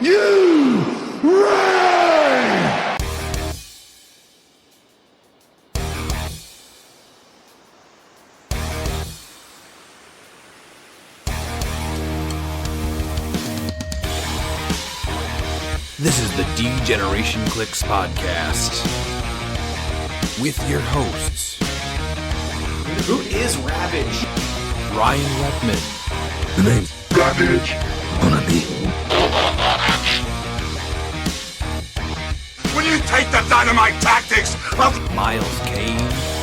you ready? This is the D-Generation cliX podcast with your hosts, Who is Ravage? Ryan Redman, The name's Ravage. Gonna be. When you take the dynamite tactics of Miles Kane,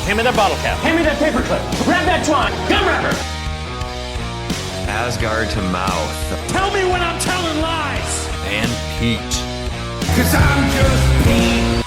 Hand me that bottle cap. Hand me that paperclip. Grab that twine. Gun wrapper. Asgard to mouth. Tell me when I'm telling lies. and Pete. 'Cause I'm just Pete.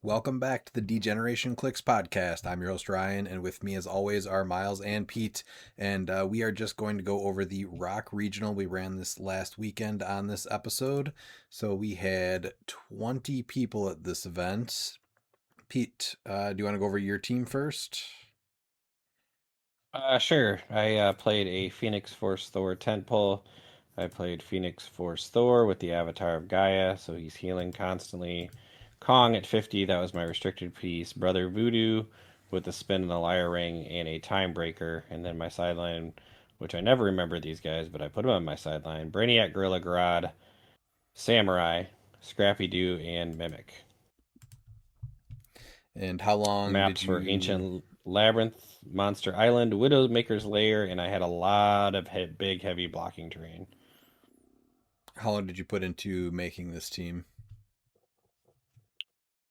Welcome back to the D-Generation cliX podcast. I'm your host Ryan, and with me as always are Miles and Pete, and we are just going to go over the ROC Regional. We ran this last weekend on this episode, so we had 20 people at this event. Pete, do you want to go over your team first? Sure. I played a Phoenix Force Thor tent pole. I played Phoenix Force Thor with the avatar of Gaia, so he's healing constantly. Kong at 50, that was my restricted piece. Brother Voodoo with the spin and the lyre ring and a time breaker. And then my sideline, which I never remember these guys, but I put them on my sideline. Brainiac, Gorilla Grodd, Samurai, Scrappy Doo, and Mimic. And how long Maps did for you... Ancient Labyrinth, Monster Island, Widowmaker's Lair, and I had a lot of big, heavy blocking terrain. How long did you put into making this team?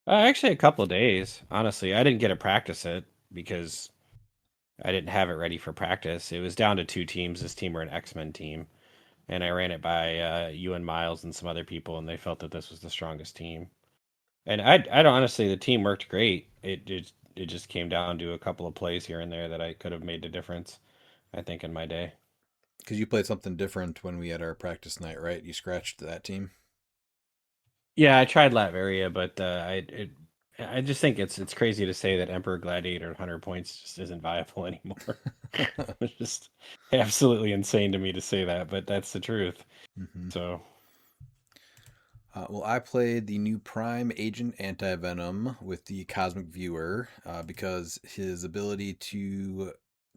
Actually, a couple of days. Honestly, I didn't get to practice it because I didn't have it ready for practice. It was down to two teams. This team were an X-Men team, and I ran it by you and Miles and some other people, and they felt that this was the strongest team. And I don't honestly, the team worked great. It just came down to a couple of plays here and there that I could have made the difference, I think, in my day. Because you played something different when we had our practice night, right? You scratched that team. Yeah, I tried Latveria, but I just think it's crazy to say that Emperor Gladiator 100 points just isn't viable anymore. It's just absolutely insane to me to say that, but that's the truth. Mm-hmm. So, well, I played the new Prime Agent Anti-Venom with the Cosmic Viewer because his ability to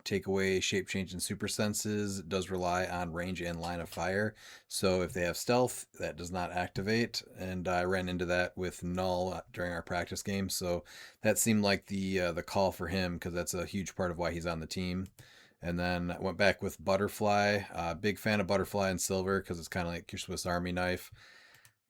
take away shape change and super senses does rely on range and line of fire. So if they have stealth, that does not activate. And I ran into that with Null during our practice game. So that seemed like the call for him because that's a huge part of why he's on the team. And then I went back with Butterfly. Big fan of Butterfly and Silver because it's kind of like your Swiss Army knife.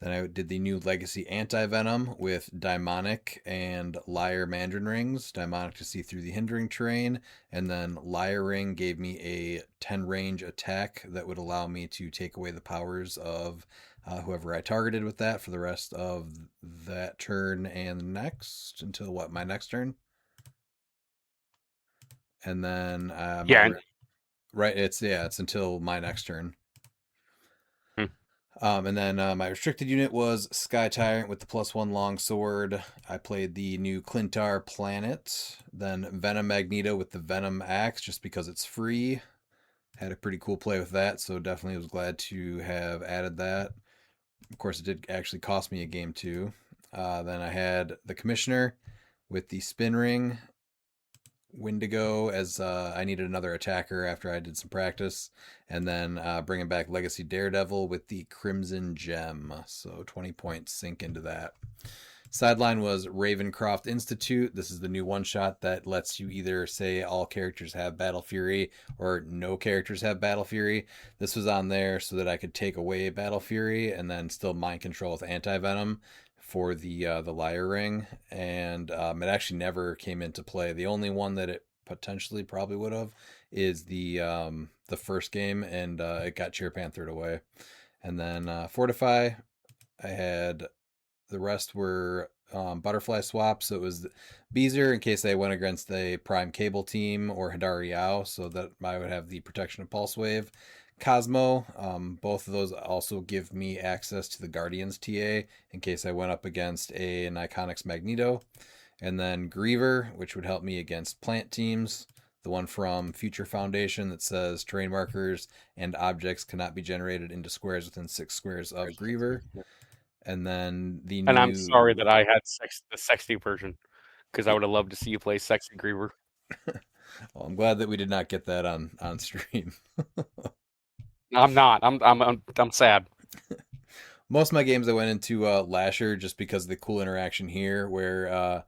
Then I did the new Legacy Anti-Venom with Daimonic and Lyre Mandarin Rings. Daimonic to see through the hindering terrain, and then Lyre Ring gave me a 10 range attack that would allow me to take away the powers of whoever I targeted with that for the rest of that turn and next, until my next turn? And then... it's until my next turn. And then my restricted unit was Sky Tyrant with the +1 longsword. I played the new Clintar Planet. Then Venom Magneto with the Venom Axe, just because it's free. Had a pretty cool play with that, so definitely was glad to have added that. Of course, it did actually cost me a game too. Then I had the Commissioner with the Spin Ring. Wendigo, as I needed another attacker after I did some practice, and then bringing back Legacy Daredevil with the Crimson Gem, so 20 points sink into that. Sideline was Ravencroft Institute. This is the new one-shot that lets you either say all characters have Battle Fury or no characters have Battle Fury. This was on there so that I could take away Battle Fury and then still mind control with Anti-Venom for the Lyre Ring, and it actually never came into play. The only one that it potentially probably would have is the first game, and it got Cheer Panthered away. And then Fortify, I had the rest were butterfly swaps. So it was Beezer in case I went against a Prime Cable team or Hidari Yao, so that I would have the protection of Pulse Wave. Cosmo. Both of those also give me access to the Guardians TA in case I went up against an Iconics Magneto. And then Griever, which would help me against plant teams. The one from Future Foundation that says terrain markers and objects cannot be generated into squares within 6 squares of Griever. And then the new... And I'm sorry that I had the sexy version, because I would have loved to see you play Sexy Griever. Well, I'm glad that we did not get that on stream. I'm not. I'm sad. Most of my games I went into Lasher just because of the cool interaction here, where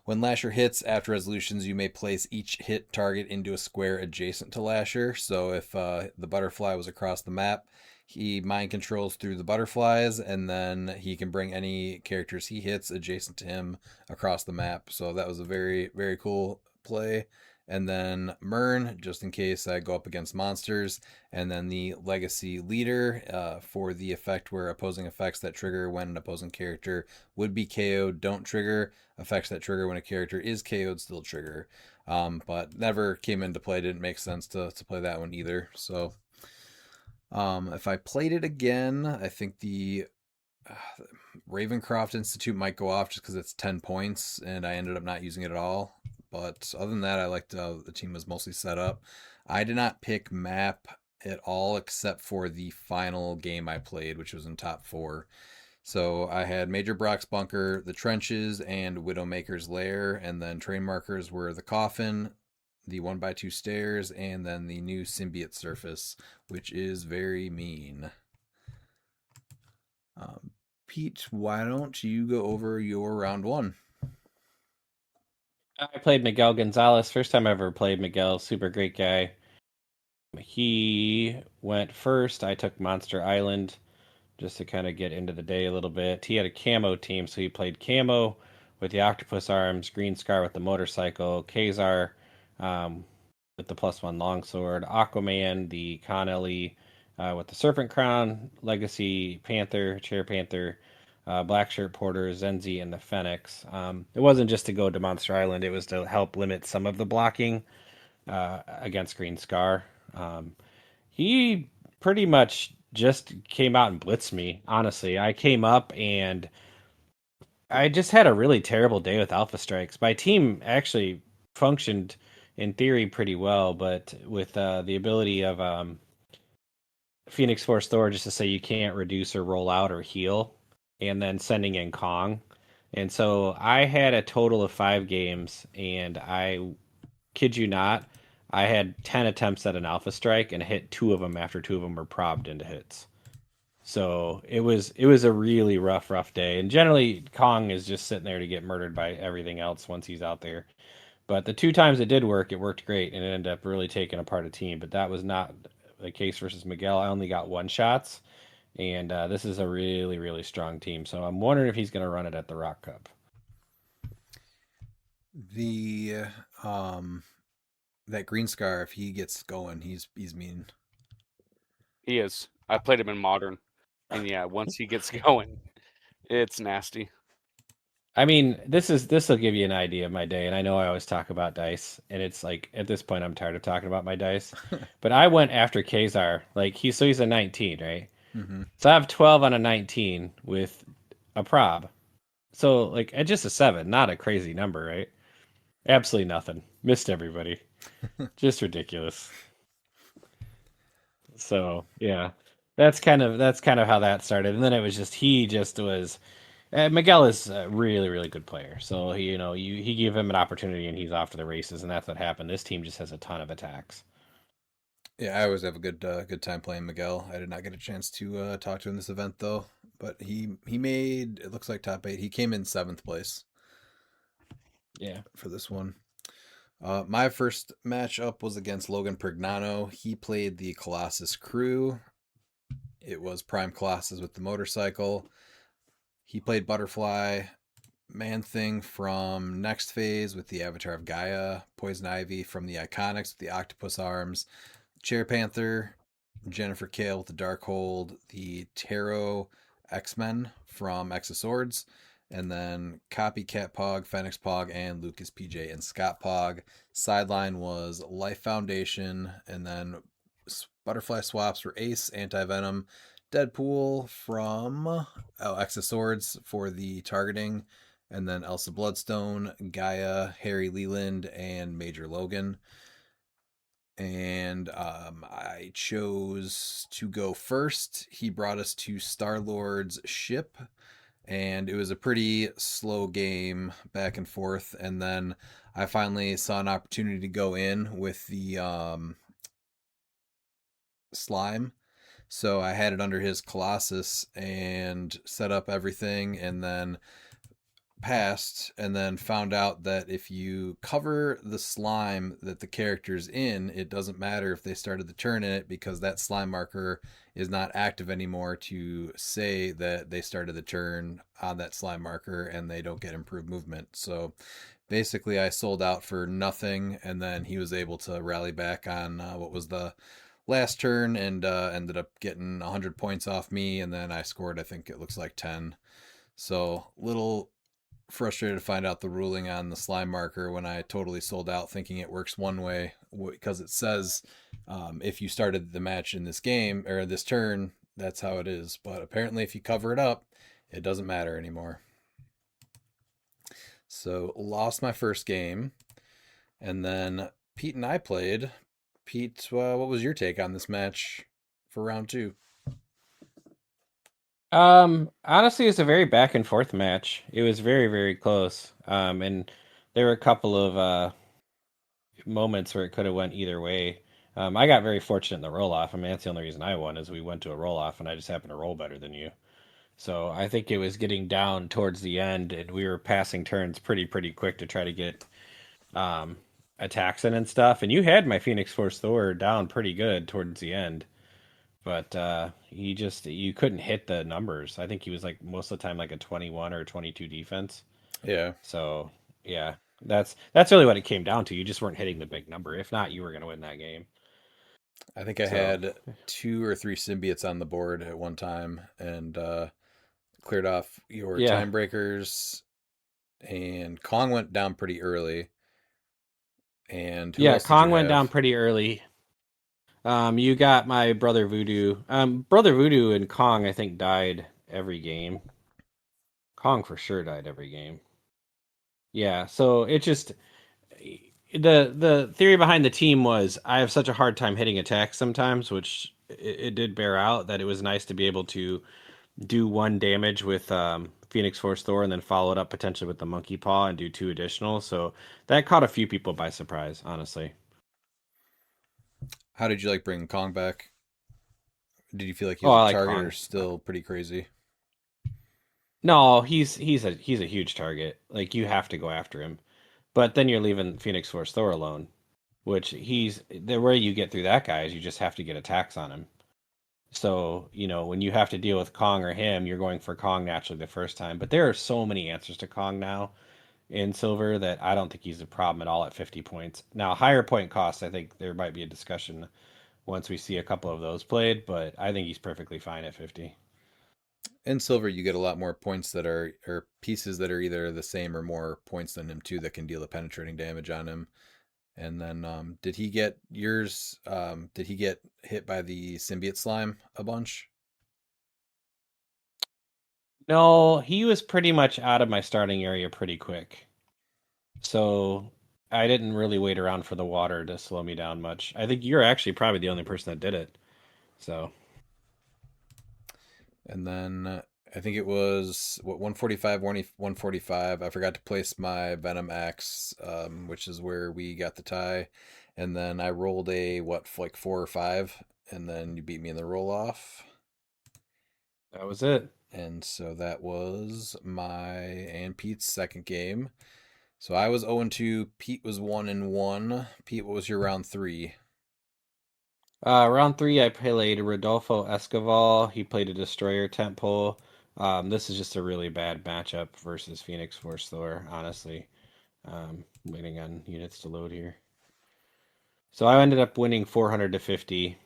when Lasher hits after resolutions, you may place each hit target into a square adjacent to Lasher. So if the butterfly was across the map, he mind controls through the butterflies, and then he can bring any characters he hits adjacent to him across the map. So that was a very, very cool play. And then Mern, just in case I go up against monsters. And then the Legacy Leader for the effect where opposing effects that trigger when an opposing character would be KO'd don't trigger. Effects that trigger when a character is KO'd still trigger. But never came into play. Didn't make sense to play that one either. So if I played it again, I think the Ravencroft Institute might go off just because it's 10 points and I ended up not using it at all. But other than that, I liked how the team was mostly set up. I did not pick map at all except for the final game I played, which was in top 4. So I had Major Brock's Bunker, the Trenches, and Widowmaker's Lair, and then train markers were the Coffin, the 1x2 stairs, and then the new Symbiote Surface, which is very mean. Pete, why don't you go over your round 1? I played Miguel Gonzalez. First time I ever played Miguel. Super great guy. He went first. I took Monster Island just to kind of get into the day a little bit. He had a camo team, so he played camo with the octopus arms, Green Scar with the motorcycle, Kazar with the +1 longsword, Aquaman, the Connelly with the serpent crown, Legacy Panther, Chair Panther, Black Shirt Porter, Zenzi, and the Phoenix. It wasn't just to go to Monster Island, it was to help limit some of the blocking against Green Scar. He pretty much just came out and blitzed me, honestly. I came up and I just had a really terrible day with Alpha Strikes. My team actually functioned in theory pretty well, but with the ability of Phoenix Force Thor just to say you can't reduce or roll out or heal, and then sending in Kong. And so I had a total of 5 games, and I kid you not, I had 10 attempts at an Alpha Strike and hit 2 of them after 2 of them were probbed into hits. So it was a really rough day. And generally, Kong is just sitting there to get murdered by everything else once he's out there. But the 2 times it did work, it worked great, and it ended up really taking apart a team. But that was not the case versus Miguel. I only got 1 shots, and this is a really, really strong team. So I'm wondering if he's going to run it at the ROC Cup. The that Green Scar, if he gets going, he's mean. He is. I played him in Modern, and yeah, once he gets going, it's nasty. I mean, this will give you an idea of my day, and I know I always talk about dice, and it's like at this point I'm tired of talking about my dice. But I went after Kazar, like he's a 19, right? Mm-hmm. So I have 12 on a 19 with a prob. So like at just a 7, not a crazy number, right? Absolutely nothing. Missed everybody. Just ridiculous. So yeah, that's kind of how that started, and then it was just he was. Miguel is a really, really good player. So he, he give him an opportunity and he's off to the races, and that's what happened. This team just has a ton of attacks. Yeah, I always have a good time playing Miguel. I did not get a chance to talk to him this event though, but he made, it looks like top 8. He came in 7th place. Yeah, for this one. My first matchup was against Logan Prignano. He played the Colossus crew. It was Prime Colossus with the motorcycle. He played Butterfly, Man-Thing from Next Phase with the Avatar of Gaia, Poison Ivy from the Iconics with the Octopus Arms, Chair Panther, Jennifer Kale with the Darkhold, the Tarot X-Men from X of Swords, and then Copycat Pog, Phoenix Pog, and Lucas PJ and Scott Pog. Sideline was Life Foundation, and then butterfly swaps for Ace, Anti-Venom, Deadpool from X of Swords for the targeting, and then Elsa Bloodstone, Gaia, Harry Leland, and Major Logan. And I chose to go first. He brought us to Star-Lord's ship, and it was a pretty slow game back and forth. And then I finally saw an opportunity to go in with the slime. So I had it under his Colossus and set up everything, and then passed, and then found out that if you cover the slime that the character's in, it doesn't matter if they started the turn in it, because that slime marker is not active anymore to say that they started the turn on that slime marker, and they don't get improved movement. So basically I sold out for nothing, and then he was able to rally back on what was the last turn, and ended up getting 100 points off me, and then I scored, I think it looks like 10. So little frustrated to find out the ruling on the slime marker when I totally sold out thinking it works one way, because it says if you started the match in this game or this turn, that's how it is. But apparently if you cover it up, it doesn't matter anymore. So lost my first game, and then Pete and I played. Pete, what was your take on this match for round 2? Honestly, it's a very back and forth match. It was very, very close. And there were a couple of moments where it could have went either way. I got very fortunate in the roll off. I mean, that's the only reason I won, is we went to a roll off and I just happened to roll better than you. So I think it was getting down towards the end, and we were passing turns pretty quick to try to get um attacks in and stuff. And you had my Phoenix Force Thor down pretty good towards the end. But you couldn't hit the numbers. I think he was like most of the time like a 21 or 22 defense. Yeah, So yeah, that's really what it came down to. You just weren't hitting the big number. If not, you were going to win that game. I think I So had 2 or 3 symbiotes on the board at one time, and cleared off your yeah, time breakers, and Kong went down pretty early. And who yeah, else did you Kong went down have? pretty early. You got my brother Voodoo. Brother Voodoo and Kong, I think, died every game. Kong for sure died every game. Yeah, so it just the theory behind the team was I have such a hard time hitting attacks sometimes, which it did bear out that it was nice to be able to do 1 damage with Phoenix Force Thor and then follow it up potentially with the Monkey Paw and do 2 additional. So that caught a few people by surprise, honestly. How did you like bringing Kong back? Did you feel like he Oh, was a I like target, or Kong. still pretty crazy? No, he's a huge target. Like you have to go after him. But then you're leaving Phoenix Force Thor alone, which he's the way you get through that guy is you just have to get attacks on him. So, when you have to deal with Kong or him, you're going for Kong naturally the first time. But there are so many answers to Kong now in silver that I don't think he's a problem at all at 50 points. Now, higher point cost, I think there might be a discussion once we see a couple of those played, but I think he's perfectly fine at 50. In silver, you get a lot more points that are, or pieces that are either the same or more points than him too, that can deal the penetrating damage on him. And then, did he get yours? Did he get hit by the symbiote slime a bunch? No, he was pretty much out of my starting area pretty quick. So I didn't really wait around for the water to slow me down much. I think you're actually probably the only person that did it. So, And then I think it was what, 145, 145. I forgot to place my Venom Axe, which is where we got the tie. And then I rolled a what, like 4 or 5, and then you beat me in the roll off. that was it. And so that was my and Pete's second game. So I was 0-2. Pete was 1-1. Pete, what was your round 3? Round 3, I played Rodolfo Escoval. He played a Destroyer Temple. This is just a really bad matchup versus Phoenix Force Thor, honestly. Waiting on units to load here. So I ended up winning 400 to 50.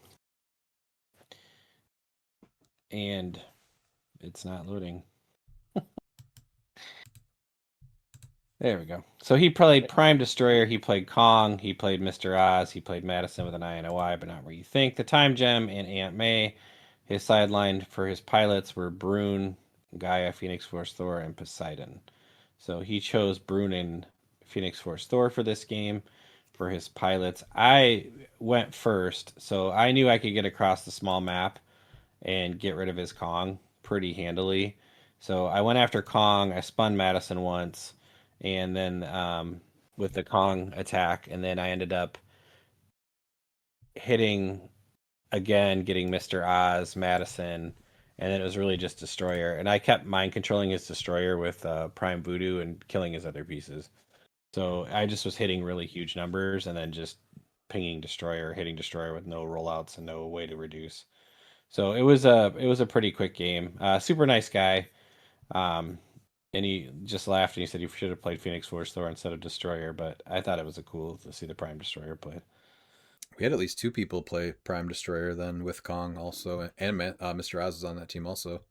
And it's not loading. There we go. So he played Prime Destroyer, he played Kong, he played Mr. Oz, he played Madison with an I and a Y, but not where you think. The Time Gem and Aunt May. His sideline for his pilots were Brune, Gaia, Phoenix Force Thor, and Poseidon. So he chose Brune and Phoenix Force Thor for this game for his pilots. I went first, so I knew I could get across the small map and get rid of his Kong pretty handily. So I went after Kong. I spun Madison once, and then with the Kong attack, and then I ended up hitting again, getting Mr. Oz, Madison, and then it was really just Destroyer. And I kept mind controlling his Destroyer with Prime Voodoo and killing his other pieces. So I just was hitting really huge numbers and then just pinging Destroyer, hitting Destroyer with no rollouts and no way to reduce. So it was a pretty quick game. Super nice guy. Um, and he just laughed and he said he should have played Phoenix Force Thor instead of Destroyer, but I thought it was a cool to see the Prime Destroyer played. We had at least 2 people play Prime Destroyer then with Kong also, and Mr. Oz is on that team also.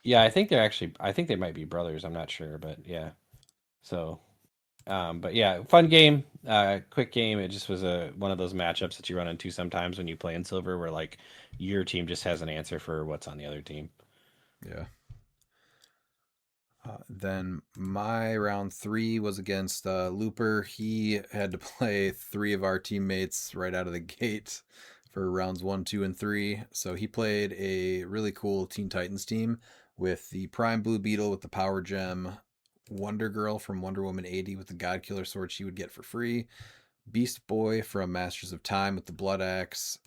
Yeah, I think they might be brothers. I'm not sure, but yeah. So, but yeah, fun game, quick game. It just was one of those matchups that you run into sometimes when you play in Silver, where like your team just has an answer for what's on the other team. Yeah. Then my round 3 was against Looper. He had to play 3 of our teammates right out of the gate for rounds 1, 2, and 3. So he played a really cool Teen Titans team with the Prime Blue Beetle with the Power Gem, Wonder Girl from Wonder Woman 80 with the God Killer sword she would get for free, Beast Boy from Masters of Time with the Blood Axe,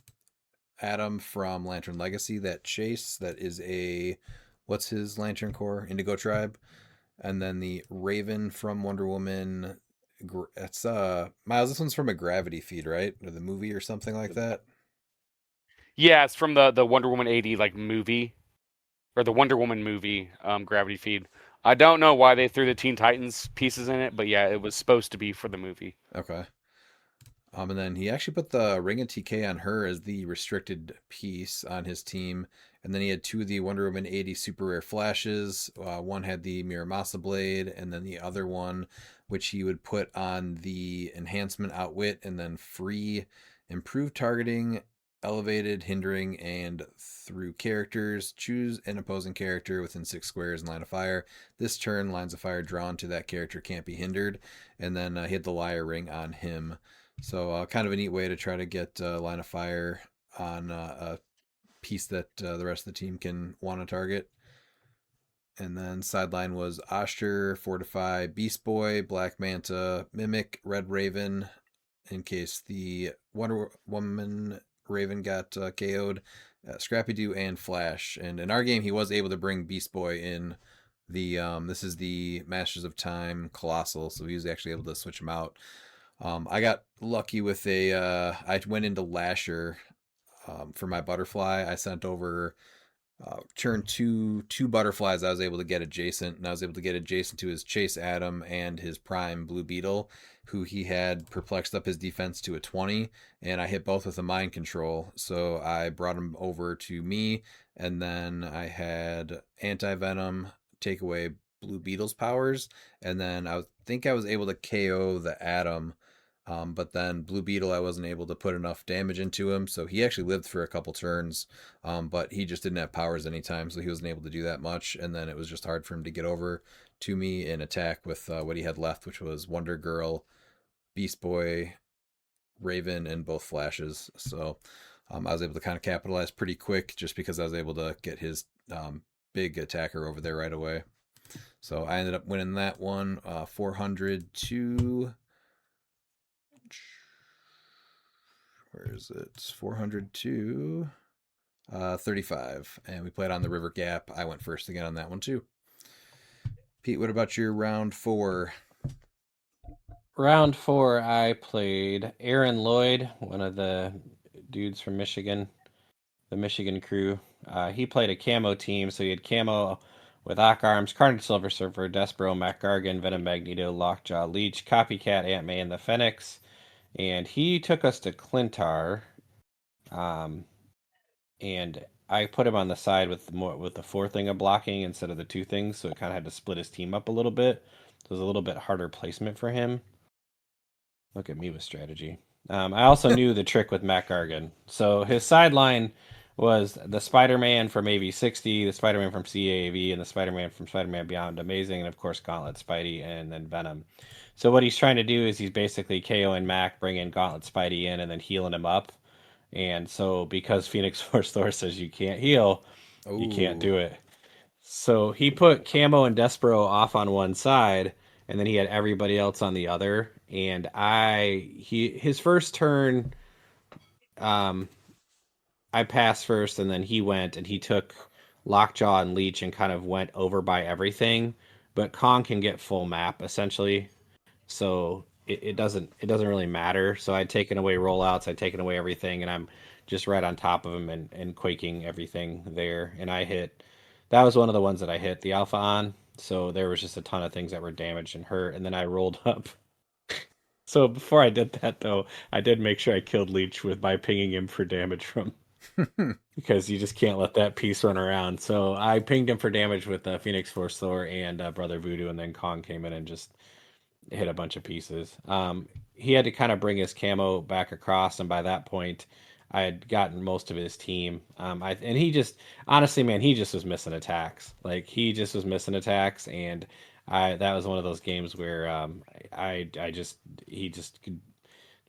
Adam from Lantern Legacy, that Chase, that is a, what's his Lantern Corps? Indigo Tribe. And then the Raven from Wonder Woman. It's Miles, this one's from a Gravity feed, right? Or the movie or something like that. Yeah, it's from the Wonder Woman 80 like movie, or the Wonder Woman movie, Gravity Feed. I don't know why they threw the Teen Titans pieces in it, but yeah, it was supposed to be for the movie. Okay. And then he actually put the Ring of TK on her as the restricted piece on his team. And then he had 2 of the Wonder Woman 80 super rare flashes. One had the Miramasa blade, and then the other one, which he would put on the enhancement outwit, and then free improved targeting, elevated, hindering, and through characters. Choose an opposing character within 6 squares in line of fire. This turn, lines of fire drawn to that character can't be hindered. And then he had the Liar Ring on him. So kind of a neat way to try to get line of fire on a piece that the rest of the team can want to target. And then sideline was Oster, Fortify, Beast Boy, Black Manta, Mimic, Red Raven, in case the Wonder Woman Raven got KO'd, Scrappy Doo, and Flash. And in our game, he was able to bring Beast Boy in. This is the Masters of Time Colossal, so he was actually able to switch him out. I got lucky with I went into Lasher for my butterfly. I sent over turn two butterflies I was able to get adjacent, and I was able to get adjacent to his Chase Adam and his Prime Blue Beetle, who he had perplexed up his defense to a 20, and I hit both with a mind control. So I brought him over to me, and then I had anti-venom take away Blue Beetle's powers, and then I think I was able to KO the Adam. But then Blue Beetle, I wasn't able to put enough damage into him, so he actually lived for a couple turns, but he just didn't have powers anytime, so he wasn't able to do that much, and then it was just hard for him to get over to me and attack with what he had left, which was Wonder Girl, Beast Boy, Raven, and both Flashes. So I was able to kind of capitalize pretty quick just because I was able to get his big attacker over there right away. So I ended up winning that one 400 to... Where is it? 400 to 35. And we played on the River Gap. I went first again on that one too. Pete, what about your round 4? Round 4, I played Aaron Lloyd, one of the dudes from Michigan, the Michigan crew. He played a camo team, so he had camo with Ock Arms, Carnage Silver Surfer, Despero, Mac Gargan, Venom Magneto, Lockjaw, Leech, Copycat, Aunt May, and the Phoenix. And he took us to Clintar. And I put him on the side with the 4 thing of blocking instead of the 2 things, so it kind of had to split his team up a little bit. So it was a little bit harder placement for him. Look at me with strategy. I also knew the trick with Matt Gargan. So his sideline was the Spider-Man from AV60, the Spider-Man from CAV, and the Spider-Man from Spider-Man Beyond Amazing, and of course Gauntlet Spidey and then Venom. So what he's trying to do is he's basically KOing Mac, bringing Gauntlet Spidey in, and then healing him up. And so because Phoenix Force Thor says you can't heal, you can't Ooh. do it. So he put Camo and Despero off on one side, and then he had everybody else on the other. And his first turn, um, I passed first, and then he went and he took Lockjaw and Leech and kind of went over by everything. But Kong can get full map essentially, so it doesn't really matter. So I'd taken away rollouts, I'd taken away everything, and I'm just right on top of him and quaking everything there. And I hit that was one of the ones that I hit the alpha on. So there was just a ton of things that were damaged and hurt, and then I rolled up. So before I did that though, I did make sure I killed Leech with by pinging him for damage from because you just can't let that piece run around. So I pinged him for damage with Phoenix Force Thor and Brother Voodoo, and then Kong came in and just hit a bunch of pieces. He had to kind of bring his camo back across, and by that point, I had gotten most of his team. And he just honestly, man, he just was missing attacks. Like he just was missing attacks, and I that was one of those games where I just he just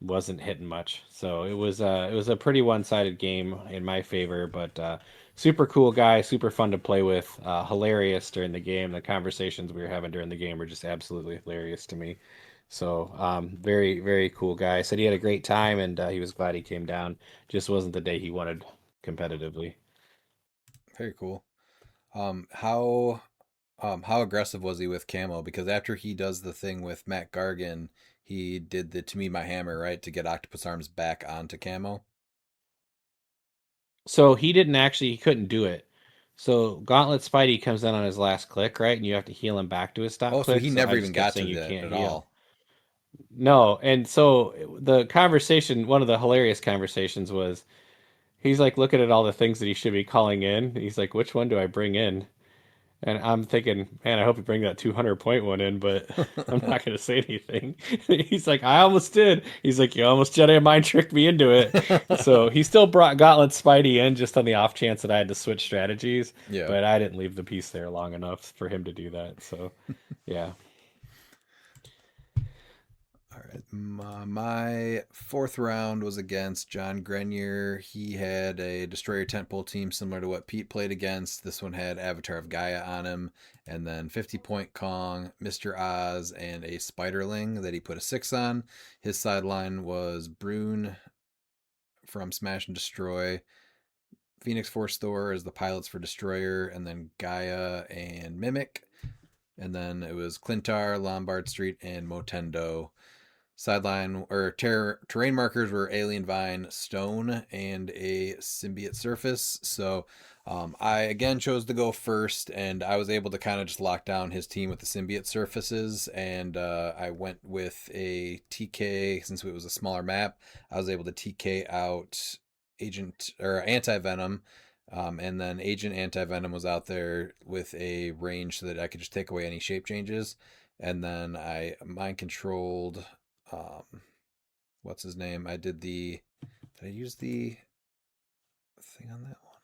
wasn't hitting much. So it was a pretty one-sided game in my favor, but super cool guy, super fun to play with, hilarious during the game. The conversations we were having during the game were just absolutely hilarious to me. So very very cool guy. Said he had a great time and he was glad he came down. Just wasn't the day he wanted competitively. Very cool. How aggressive was he with Camo? Because after he does the thing with Matt Gargan, he did the "To Me My Hammer," right, to get Octopus Arms back onto Camo. So he couldn't do it. So Gauntlet Spidey comes in on his last click, right? And you have to heal him back to his stop Oh, so click. he So I never even just kept got saying to you that can't at heal. all. No, and so the conversation, one of the hilarious conversations was he's like looking at all the things that he should be calling in. He's like, which one do I bring in? And I'm thinking, man, I hope you bring that 200-point one in, but I'm not going to say anything. He's like, I almost did. He's like, you almost Jedi mind tricked me into it. So he still brought Gauntlet Spidey in just on the off chance that I had to switch strategies, Yeah. but I didn't leave the piece there long enough for him to do that. So, yeah. All right. My fourth round was against John Grenier. He had a Destroyer Tentpole team similar to what Pete played against. This one had Avatar of Gaia on him, and then 50-point Kong, Mr. Oz, and a Spiderling that he put a 6 on. His sideline was Brune from Smash and Destroy, Phoenix Force Thor as the pilots for Destroyer, and then Gaia and Mimic. And then it was Clintar, Lombard Street, and Motendo. Sideline or terrain markers were Alien Vine, Stone, and a Symbiote Surface. So I again chose to go first, and I was able to kind of just lock down his team with the Symbiote Surfaces. And I went with a TK since it was a smaller map. I was able to TK out Agent or Anti Venom. And then Agent Anti Venom was out there with a range so that I could just take away any shape changes. And then I mind controlled um what's his name? Did I use the thing on that one?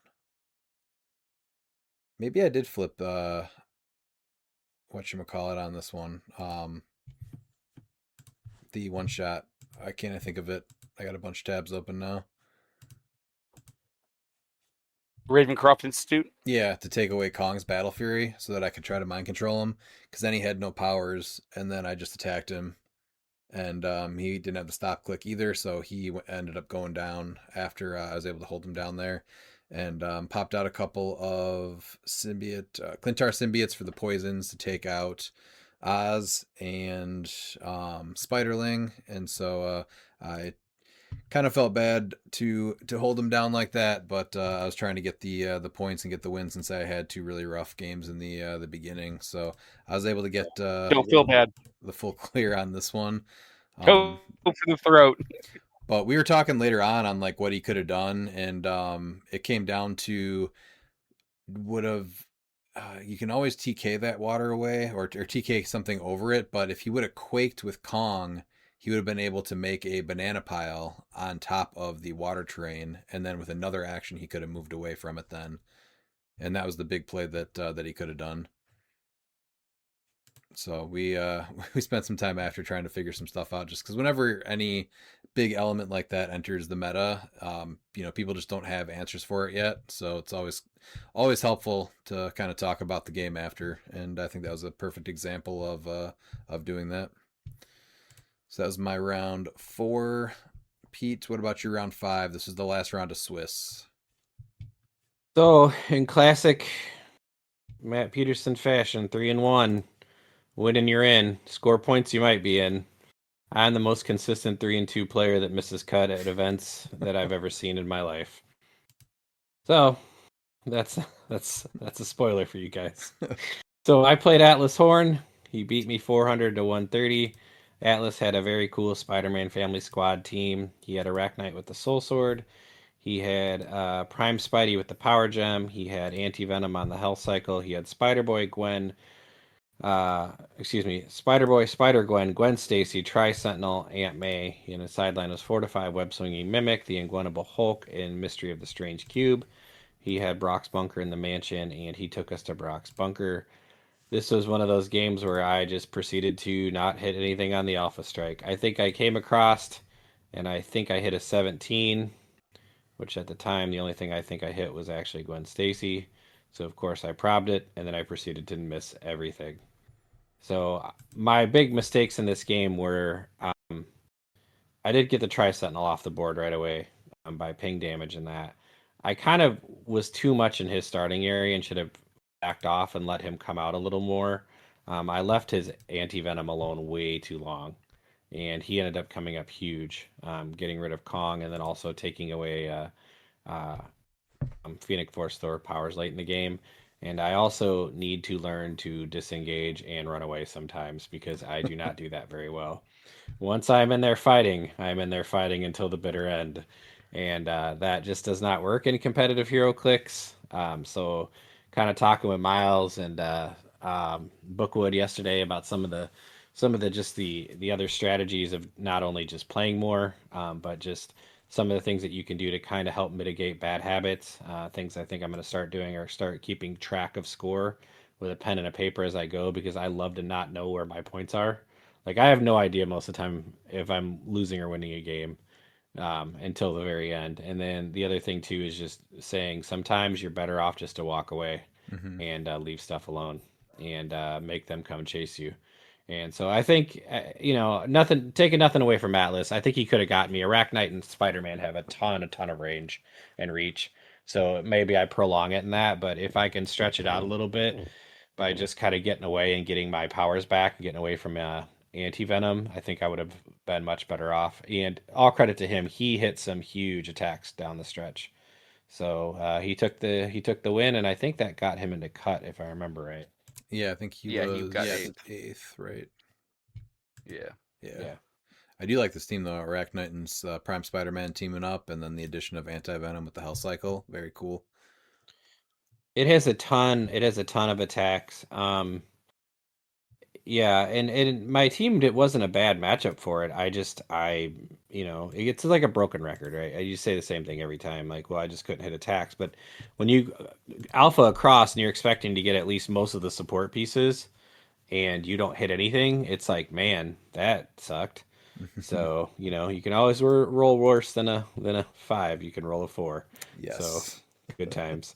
Maybe I did flip whatchamacallit on this one. The one shot. I can't think of it. I got a bunch of tabs open now. Ravencroft Institute. Yeah, to take away Kong's Battle Fury so that I could try to mind control him. Because then he had no powers, and then I just attacked him. And he didn't have the stop click either, so he ended up going down after I was able to hold him down there, and popped out a couple of Clintar symbiotes for the poisons to take out Oz and Spiderling, and so I kind of felt bad to hold him down like that, but I was trying to get the points and get the win since I had 2 really rough games in the beginning, so I was able to get Don't feel bad. the full clear on this one. Go for the throat. But we were talking later on like what he could have done, and it came down to would have you can always TK that water away or TK something over it, but if he would have quaked with Kong, he would have been able to make a banana pile on top of the water terrain, and then with another action he could have moved away from it then, and that was the big play that he could have done. So we we spent some time after trying to figure some stuff out, just because whenever any big element like that enters the meta, people just don't have answers for it yet. So it's always helpful to kind of talk about the game after, and I think that was a perfect example of doing that. So that was my round 4. Pete, what about your round 5? This is the last round of Swiss. So in classic Matt Peterson fashion, 3-1. Win and you're in. Score points you might be in. I'm the most consistent 3-2 player that misses cut at events that I've ever seen in my life. So that's a spoiler for you guys. So I played Atlas Horn. He beat me 400 to 130. Atlas had a very cool Spider-Man Family Squad team. He had Arachnite with the Soul Sword. He had Prime Spidey with the Power Gem. He had Anti-Venom on the Health Cycle. He had Spider-Boy, Gwen, Spider-Boy, Spider-Gwen, Gwen Stacy, Tri-Sentinel, Aunt May. In his sideline was Fortify, Web-Swinging Mimic, the Ingwenable Hulk, and Mystery of the Strange Cube. He had Brock's Bunker in the mansion, and he took us to Brock's Bunker. This was one of those games where I just proceeded to not hit anything on the Alpha Strike. I think I came across, and I think I hit a 17, which at the time, the only thing I think I hit was actually Gwen Stacy. So, of course, I probbed it, and then I proceeded to miss everything. So my big mistakes in this game were I did get the Tri-Sentinel off the board right away by ping damage and that. I kind of was too much in his starting area and should have backed off and let him come out a little more. I left his Anti-Venom alone way too long, and he ended up coming up huge, getting rid of Kong and then also taking away Phoenix Force Thor powers late in the game. And I also need to learn to disengage and run away sometimes because I do not do that very well. Once I'm in there fighting, I'm in there fighting until the bitter end. And that just does not work in competitive hero clicks. So, kind of talking with Miles and Bookwood yesterday about some of the other strategies of not only just playing more, but just some of the things that you can do to kind of help mitigate bad habits. Things I think I'm going to start doing are start keeping track of score with a pen and a paper as I go because I love to not know where my points are. Like I have no idea most of the time if I'm losing or winning a game until the very end. And then the other thing too is just saying sometimes you're better off just to walk away Mm-hmm. and leave stuff alone and make them come chase you. And so I think, taking nothing away from Atlas, I think he could have got me. Arachnite and Spider-Man have a ton of range and reach. So maybe I prolong it in that. But if I can stretch it out a little bit by just kind of getting away and getting my powers back and getting away from Anti-Venom, I think I would have been much better off. And all credit to him, he hit some huge attacks down the stretch. So he took the win, and I think that got him into cut, if I remember right. Yeah, I think he Yeah, was he got eighth, right? Yeah. Yeah. I do like this team though. Arachnite and Prime Spider-Man teaming up, and then the addition of Anti-Venom with the Health Cycle. Very cool. It has a ton. It has a ton of attacks. Yeah, and my team it wasn't a bad matchup for it. It's like a broken record, right? You say the same thing every time. Like, well, I just couldn't hit attacks. But when you alpha across and you're expecting to get at least most of the support pieces, and you don't hit anything, it's like, man, that sucked. So you can always roll worse than a 5. You can roll a 4. Yes. So good times.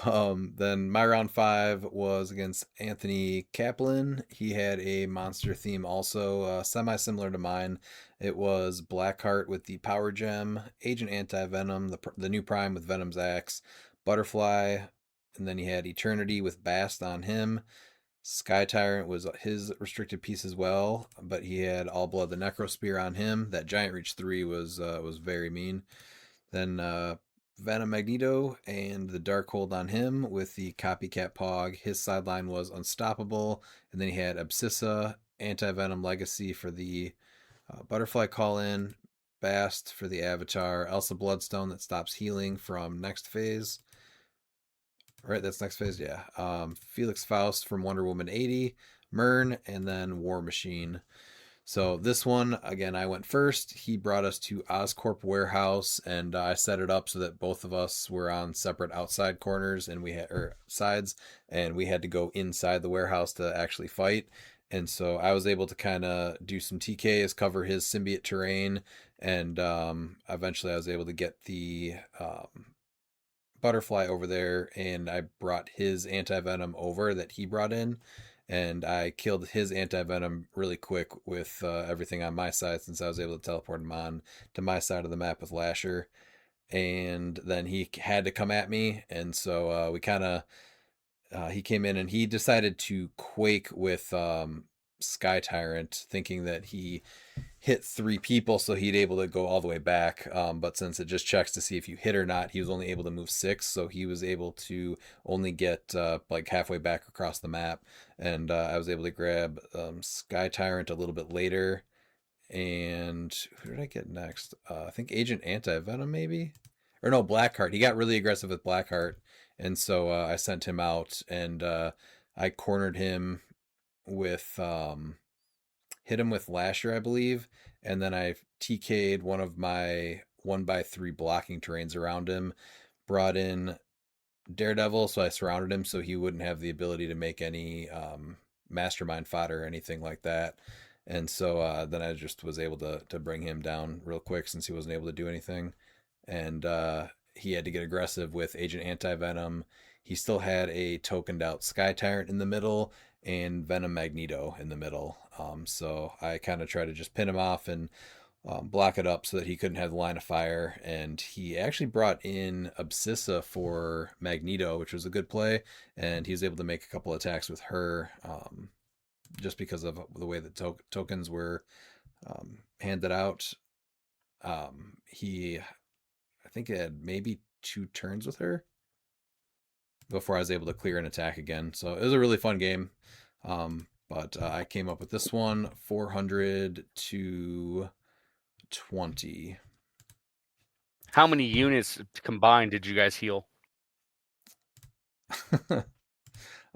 Then my round 5 was against Anthony Kaplan. He had a monster theme also, semi-similar to mine. It was Blackheart with the Power Gem, Agent Anti-Venom, the new Prime with Venom's Axe, Butterfly, and then he had Eternity with Bast on him. Sky Tyrant was his restricted piece as well, but he had All Blood the Necro Spear on him. That Giant Reach 3 was very mean. Then Venom Magneto and the Darkhold on him with the Copycat Pog. His sideline was Unstoppable. And then he had Abscissa, Anti-Venom Legacy for the Butterfly Call In, Bast for the Avatar, Elsa Bloodstone that stops healing from next phase. Right, that's next phase, yeah. Felix Faust from Wonder Woman 80, Myrn, and then War Machine. So this one, again, I went first. He brought us to Oscorp Warehouse, and I set it up so that both of us were on separate outside corners and we had or sides, and we had to go inside the warehouse to actually fight. And so I was able to kind of do some TKs, cover his symbiote terrain, and eventually I was able to get the Butterfly over there, and I brought his anti-venom over that he brought in, and I killed his anti-venom really quick with everything on my side, since I was able to teleport him on to my side of the map with Lasher. And then he had to come at me, and so we kind of he came in and he decided to quake with Sky Tyrant, thinking that he hit 3 people, so he'd able to go all the way back. But since it just checks to see if you hit or not, he was only able to move 6, so he was able to only get like halfway back across the map. And I was able to grab Sky Tyrant a little bit later. And who did I get next? I think Agent Anti-Venom, maybe? Or no, Blackheart. He got really aggressive with Blackheart. And so I sent him out, and I cornered him with hit him with Lasher, I believe, and then I TK'd one of my 1x3 blocking terrains around him, brought in Daredevil, so I surrounded him so he wouldn't have the ability to make any mastermind fodder or anything like that. And so then I just was able to bring him down real quick since he wasn't able to do anything. And he had to get aggressive with Agent Anti-Venom. He still had a tokened out Sky Tyrant in the middle and Venom Magneto in the middle. So I kind of tried to just pin him off and block it up so that he couldn't have the line of fire. And he actually brought in Abscissa for Magneto, which was a good play. And he was able to make a couple attacks with her just because of the way that tokens were handed out. I think it had maybe 2 turns with her before I was able to clear an attack again. So it was a really fun game. But I came up with this one, 400 to 20. How many units combined did you guys heal?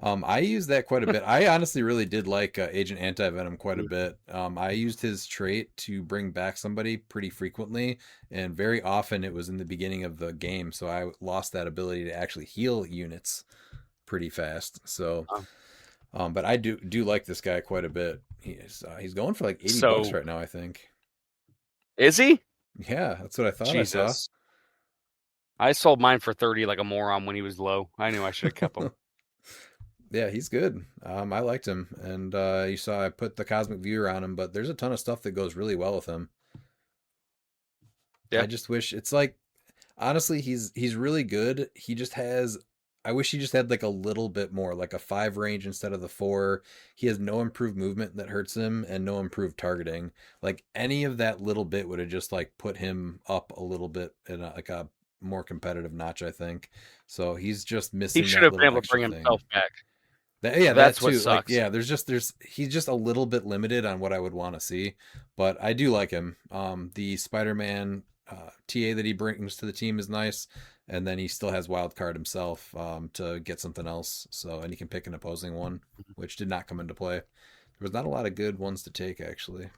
I used that quite a bit. I honestly really did like Agent Anti-Venom quite a bit. I used his trait to bring back somebody pretty frequently, and very often it was in the beginning of the game, so I lost that ability to actually heal units pretty fast. So, but I do like this guy quite a bit. He's going for like $80 right now, I think. Is he? Yeah, that's what I thought Jesus. I saw. I sold mine for 30 like a moron when he was low. I knew I should have kept him. Yeah, he's good. I liked him, and you saw I put the Cosmic Viewer on him, but there's a ton of stuff that goes really well with him. Yeah. I just wish it's like, honestly, he's really good. I wish he just had like a little bit more, like a 5 range instead of the 4. He has no improved movement that hurts him and no improved targeting. Like any of that little bit would have just like put him up a little bit in like a more competitive notch, I think. So he's just missing. He should that have been little able to bring extra himself back. Yeah, That's that what too. Like, sucks. yeah, he's just a little bit limited on what I would want to see, but I do like him. The Spider-Man TA that he brings to the team is nice, and then he still has wild card himself to get something else. So, and he can pick an opposing one, which did not come into play. There was not a lot of good ones to take actually.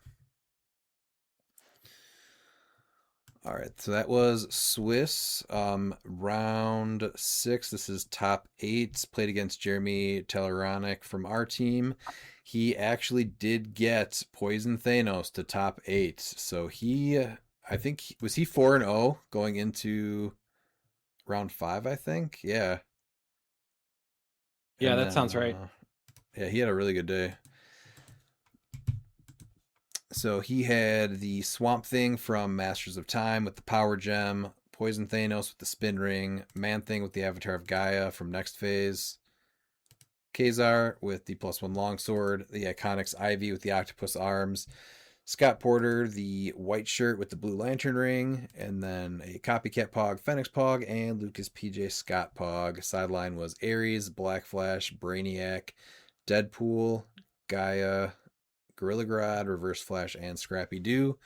All right, so that was Swiss round 6. This is top 8. Played against Jeremy Telleronic from our team. He actually did get Poison Thanos to top 8. So I think, was he 4-0 going into round 5, I think? Yeah. Yeah, And that then, sounds right. Yeah, he had a really good day. So he had the Swamp Thing from Masters of Time with the Power Gem, Poison Thanos with the Spin Ring, Man Thing with the Avatar of Gaia from next phase, Kazar with the +1 Longsword, the Iconics Ivy with the Octopus Arms, Scott Porter, the White Shirt with the Blue Lantern Ring, and then a Copycat Pog, Phoenix Pog, and Lucas PJ Scott Pog. Sideline was Ares, Black Flash, Brainiac, Deadpool, Gaia, Gorilla Grodd, Reverse Flash, and Scrappy Doo.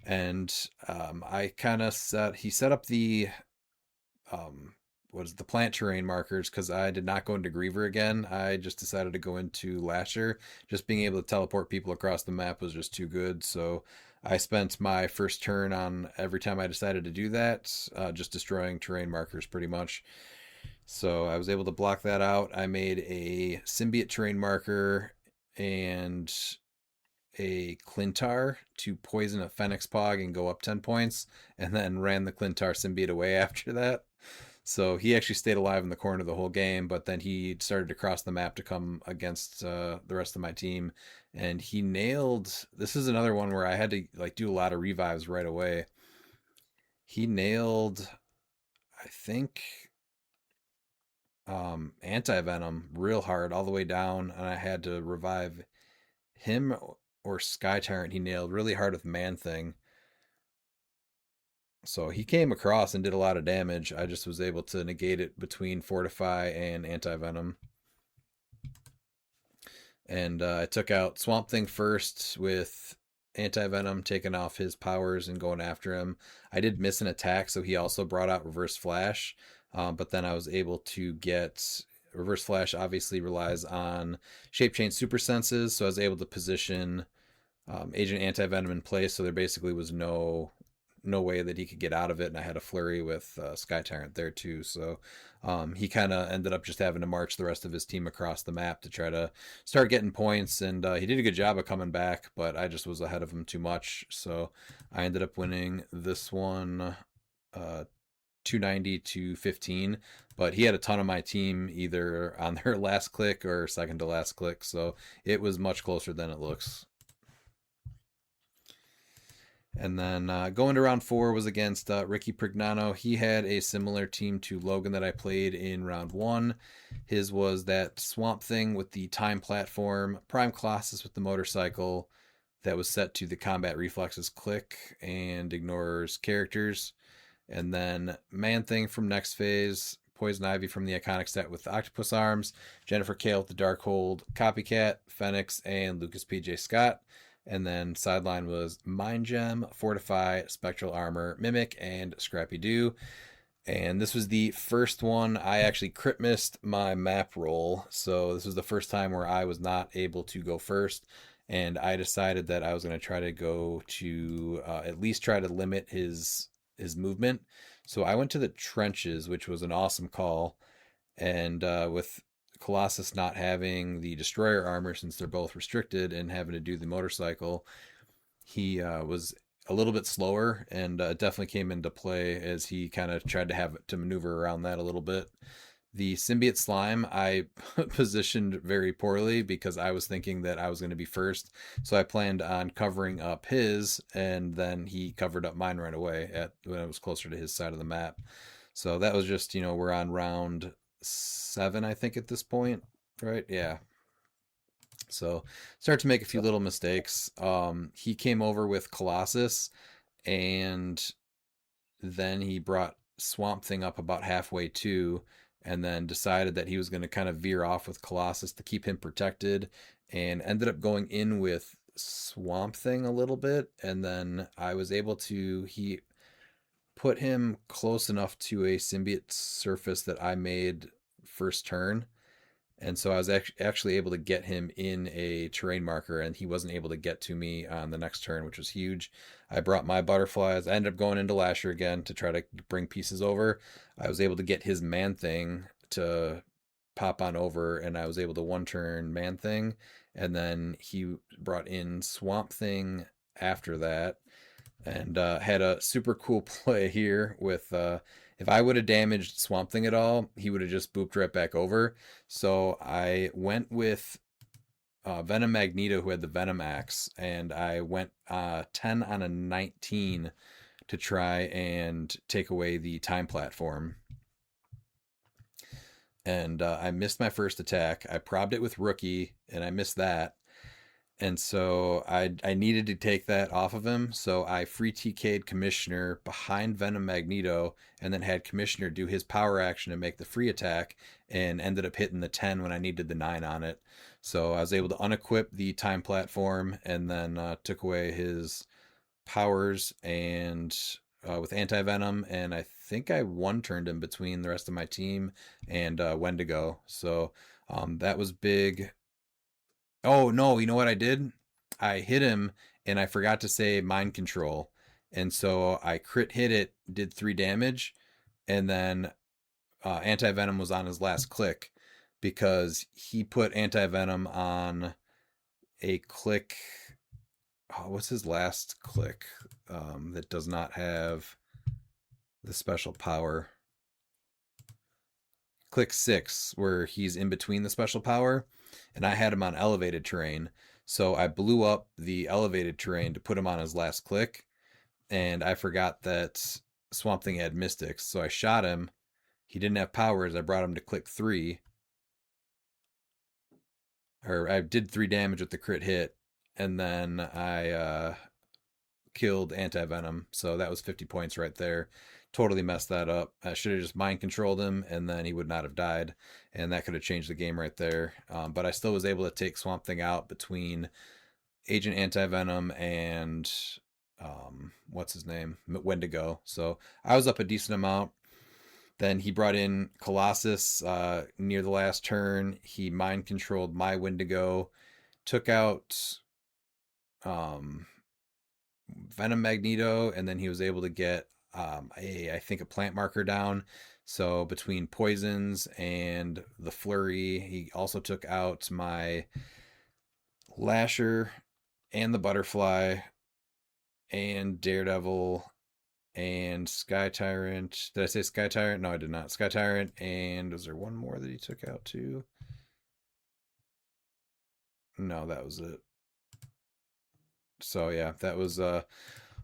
And I kind of he set up the the plant terrain markers because I did not go into Griever again. I just decided to go into Lasher. Just being able to teleport people across the map was just too good. So I spent my first turn on every time I decided to do that, just destroying terrain markers pretty much. So I was able to block that out. I made a symbiote terrain marker and a Clintar to poison a Phoenix Pog and go up 10 points, and then ran the Clintar symbiote away after that. So he actually stayed alive in the corner the whole game, but then he started to cross the map to come against the rest of my team, and he nailed. This is another one where I had to do a lot of revives right away. He nailed, I think, anti-venom real hard all the way down, and I had to revive him or Sky Tyrant. He nailed really hard with Man-Thing. So he came across and did a lot of damage. I just was able to negate it between Fortify and Anti-Venom. And I took out Swamp Thing first with Anti-Venom, taking off his powers and going after him. I did miss an attack, so he also brought out Reverse Flash. But then I was able to get... Reverse Flash obviously relies on Shape Change Super Senses, so I was able to position Agent Anti-Venom in place, so there basically was no way that he could get out of it, and I had a flurry with Sky Tyrant there too, so he kind of ended up just having to march the rest of his team across the map to try to start getting points, and he did a good job of coming back, but I just was ahead of him too much, so I ended up winning this one 290 to 15, but he had a ton of my team either on their last click or second to last click, so it was much closer than it looks. And then going to round 4 was against Ricky Prignano. He had a similar team to Logan that I played in round 1. His was that Swamp Thing with the time platform, Prime Colossus with the motorcycle that was set to the combat reflexes click and ignores characters. And then Man-Thing from next phase, Poison Ivy from the iconic set with the octopus arms, Jennifer Kale with the Darkhold, Copycat, Phoenix, and Lucas P.J. Scott. And then sideline was Mind Gem, Fortify, Spectral Armor, Mimic, and Scrappy Doo. And this was the first one. I actually crit missed my map roll. So this was the first time where I was not able to go first. And I decided that I was going to try to go to at least try to limit his movement. So I went to the trenches, which was an awesome call. And with Colossus not having the destroyer armor, since they're both restricted, and having to do the motorcycle, he was a little bit slower, and definitely came into play as he kind of tried to have to maneuver around that a little bit. The symbiote slime I positioned very poorly because I was thinking that I was going to be first, so I planned on covering up his, and then he covered up mine right away when I was closer to his side of the map. So that was just, we're on round 7, I think, at this point, right? Yeah. So start to make a few little mistakes. He came over with Colossus, and then he brought Swamp Thing up about halfway too, and then decided that he was going to kind of veer off with Colossus to keep him protected, and ended up going in with Swamp Thing a little bit, and then I was able to... He put him close enough to a symbiote surface that I made first turn, and so I was actually able to get him in a terrain marker, and he wasn't able to get to me on the next turn, which was huge. I brought my butterflies. I ended up going into Lasher again to try to bring pieces over. I was able to get his Man-Thing to pop on over, and I was able to one-turn Man-Thing, and then he brought in Swamp Thing after that, and had a super cool play here with if I would have damaged Swamp Thing at all, he would have just booped right back over. So I went with Venom Magneto, who had the Venom Axe, and I went 10 on a 19 to try and take away the time platform. And I missed my first attack. I probbed it with Rookie, and I missed that. And so I needed to take that off of him. So I free TK'd Commissioner behind Venom Magneto and then had Commissioner do his power action to make the free attack and ended up hitting the 10 when I needed the 9 on it. So I was able to unequip the time platform and then took away his powers and with anti venom, and I think I one turned him between the rest of my team and Wendigo. So that was big. Oh no, you know what I did? I hit him and I forgot to say mind control. And so I crit hit it, did 3 damage, and then anti venom was on his last click because he put anti venom on a click. Oh, what's his last click that does not have the special power? Click 6, where he's in between the special power, and I had him on elevated terrain. So I blew up the elevated terrain to put him on his last click, and I forgot that Swamp Thing had mystics. So I shot him. He didn't have powers. I brought him to click 3, or I did 3 damage with the crit hit, and then I killed anti venom. So that was 50 points right there. Totally messed that up. I should have just mind controlled him, and then he would not have died, and that could have changed the game right there. But I still was able to take Swamp Thing out between Agent Anti Venom and what's his name, Wendigo. So I was up a decent amount. Then he brought in Colossus near the last turn. He mind controlled my Wendigo, took out Venom Magneto, and then he was able to get I think a plant marker down. So between poisons and the flurry, he also took out my Lasher and the Butterfly and Daredevil and Sky Tyrant. Did I say Sky Tyrant? No, I did not. Sky Tyrant, and was there one more that he took out too? No, that was it. So yeah, that was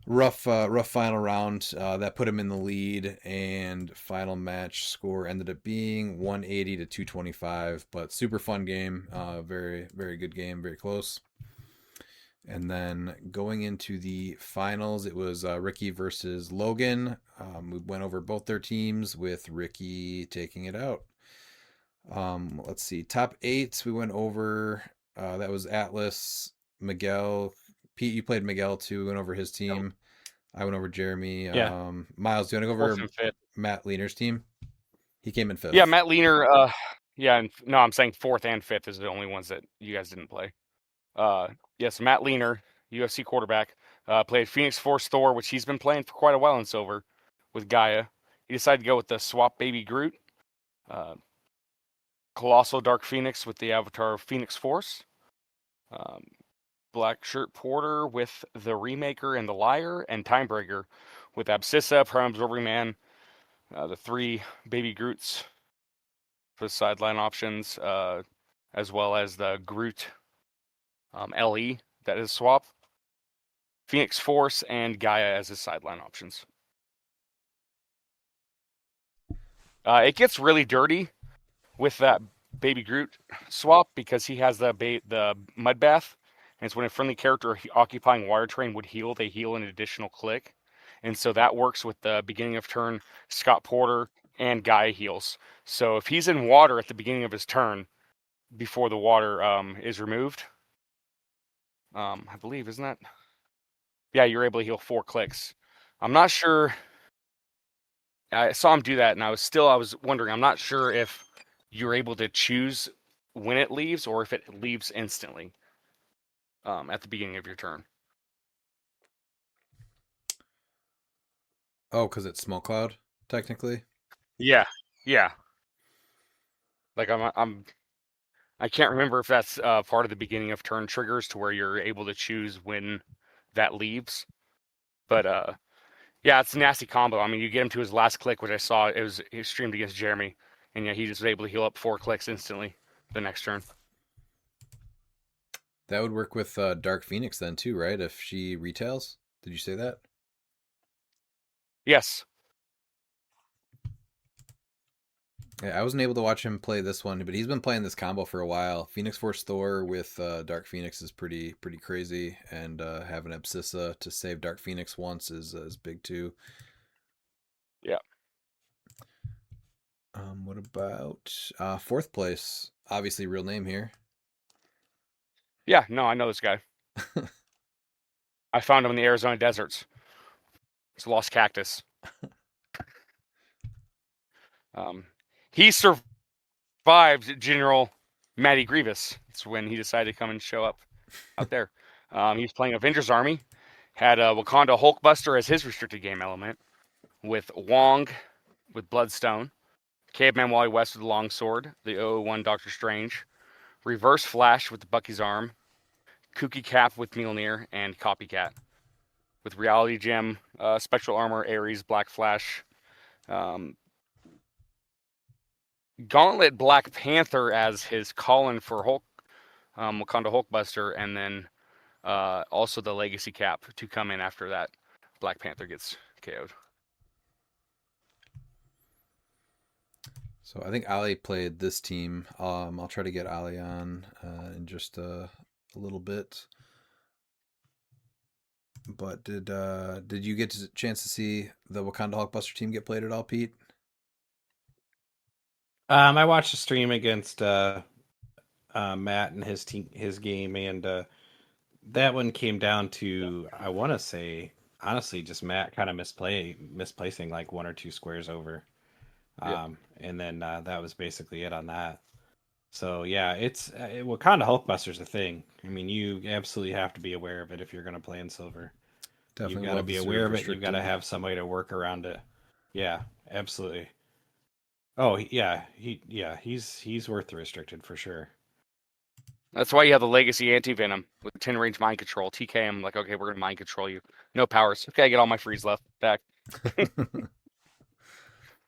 rough final round. That put him in the lead, and final match score ended up being 180 to 225. But super fun game, very very good game, very close. And then going into the finals, it was Ricky versus Logan. We went over both their teams with Ricky taking it out. Let's see, top 8 we went over. That was Atlas, Miguel. Pete, you played Miguel too. We went over his team. I went over Jeremy. Yeah. Miles, do you want to go Fourth over and fifth. Matt Leaner's team? He came in 5th. Yeah, Matt Leaner. Yeah, and no, I'm saying 4th and 5th is the only ones that you guys didn't play. Yes, Matt Leaner, UFC quarterback, played Phoenix Force Thor, which he's been playing for quite a while in Silver with Gaia. He decided to go with the Swap Baby Groot. Colossal Dark Phoenix with the avatar of Phoenix Force. Black Shirt Porter with the Remaker and the Liar, and Timebreaker with Abscissa, Prime Absorbing Man, the 3 Baby Groots for the sideline options, as well as the Groot LE that is swap. Phoenix Force and Gaia as his sideline options. It gets really dirty with that Baby Groot swap because he has the Mud Bath, and it's when a friendly character occupying water terrain would heal, they heal an additional click. And so that works with the beginning of turn, Scott Porter, and Gaia heals. So if he's in water at the beginning of his turn, before the water is removed, I believe, isn't that? Yeah, you're able to heal 4 clicks. I'm not sure. I saw him do that, and I was wondering. I'm not sure if you're able to choose when it leaves or if it leaves instantly at the beginning of your turn. Oh, because it's Smoke Cloud, technically. Yeah, yeah. Like I can't remember if that's part of the beginning of turn triggers to where you're able to choose when that leaves. But yeah, it's a nasty combo. I mean, you get him to his last click, which I saw he streamed against Jeremy, and yeah, he just was able to heal up 4 clicks instantly the next turn. That would work with Dark Phoenix then too, right? If she retails. Did you say that? Yes. Yeah, I wasn't able to watch him play this one, but he's been playing this combo for a while. Phoenix Force Thor with Dark Phoenix is pretty crazy, and having Abscissa to save Dark Phoenix once is big too. Yeah. What about fourth place? Obviously, real name here. Yeah, no, I know this guy. I found him in the Arizona deserts. It's a lost cactus. He survived General Matty Grievous. It's when he decided to come and show up out there. He's playing Avengers Army. Had Wakanda Hulkbuster as his restricted game element, with Wong with Bloodstone, Caveman Wally West with the Longsword, the 001 Doctor Strange, Reverse Flash with the Bucky's Arm, Kooky Cap with Mjolnir, and Copycat with Reality Gem, Spectral Armor, Ares, Black Flash, Gauntlet Black Panther as his call-in for Hulk, Wakanda Hulkbuster, and then also the Legacy Cap to come in after that Black Panther gets KO'd. So I think Ali played this team. I'll try to get Ali on in just a little bit. But did you get a chance to see the Wakanda Hulkbuster team get played at all, Pete? I watched a stream against Matt and his team, his game, and that one came down to, I want to say, honestly, just Matt kind of misplacing like one or two squares over. And then that was basically it on that. So yeah, it's Wakanda Hulkbuster's a thing. I mean, you absolutely have to be aware of it if you're going to play in silver. Definitely You've got to be aware of it. You've got to have somebody to work around it. Yeah, absolutely. Oh yeah, he's worth the restricted for sure. That's why you have the Legacy Anti-Venom with 10 range mind control. TK, I'm like, okay, we're going to mind control you. No powers. Okay, I get all my freeze left back.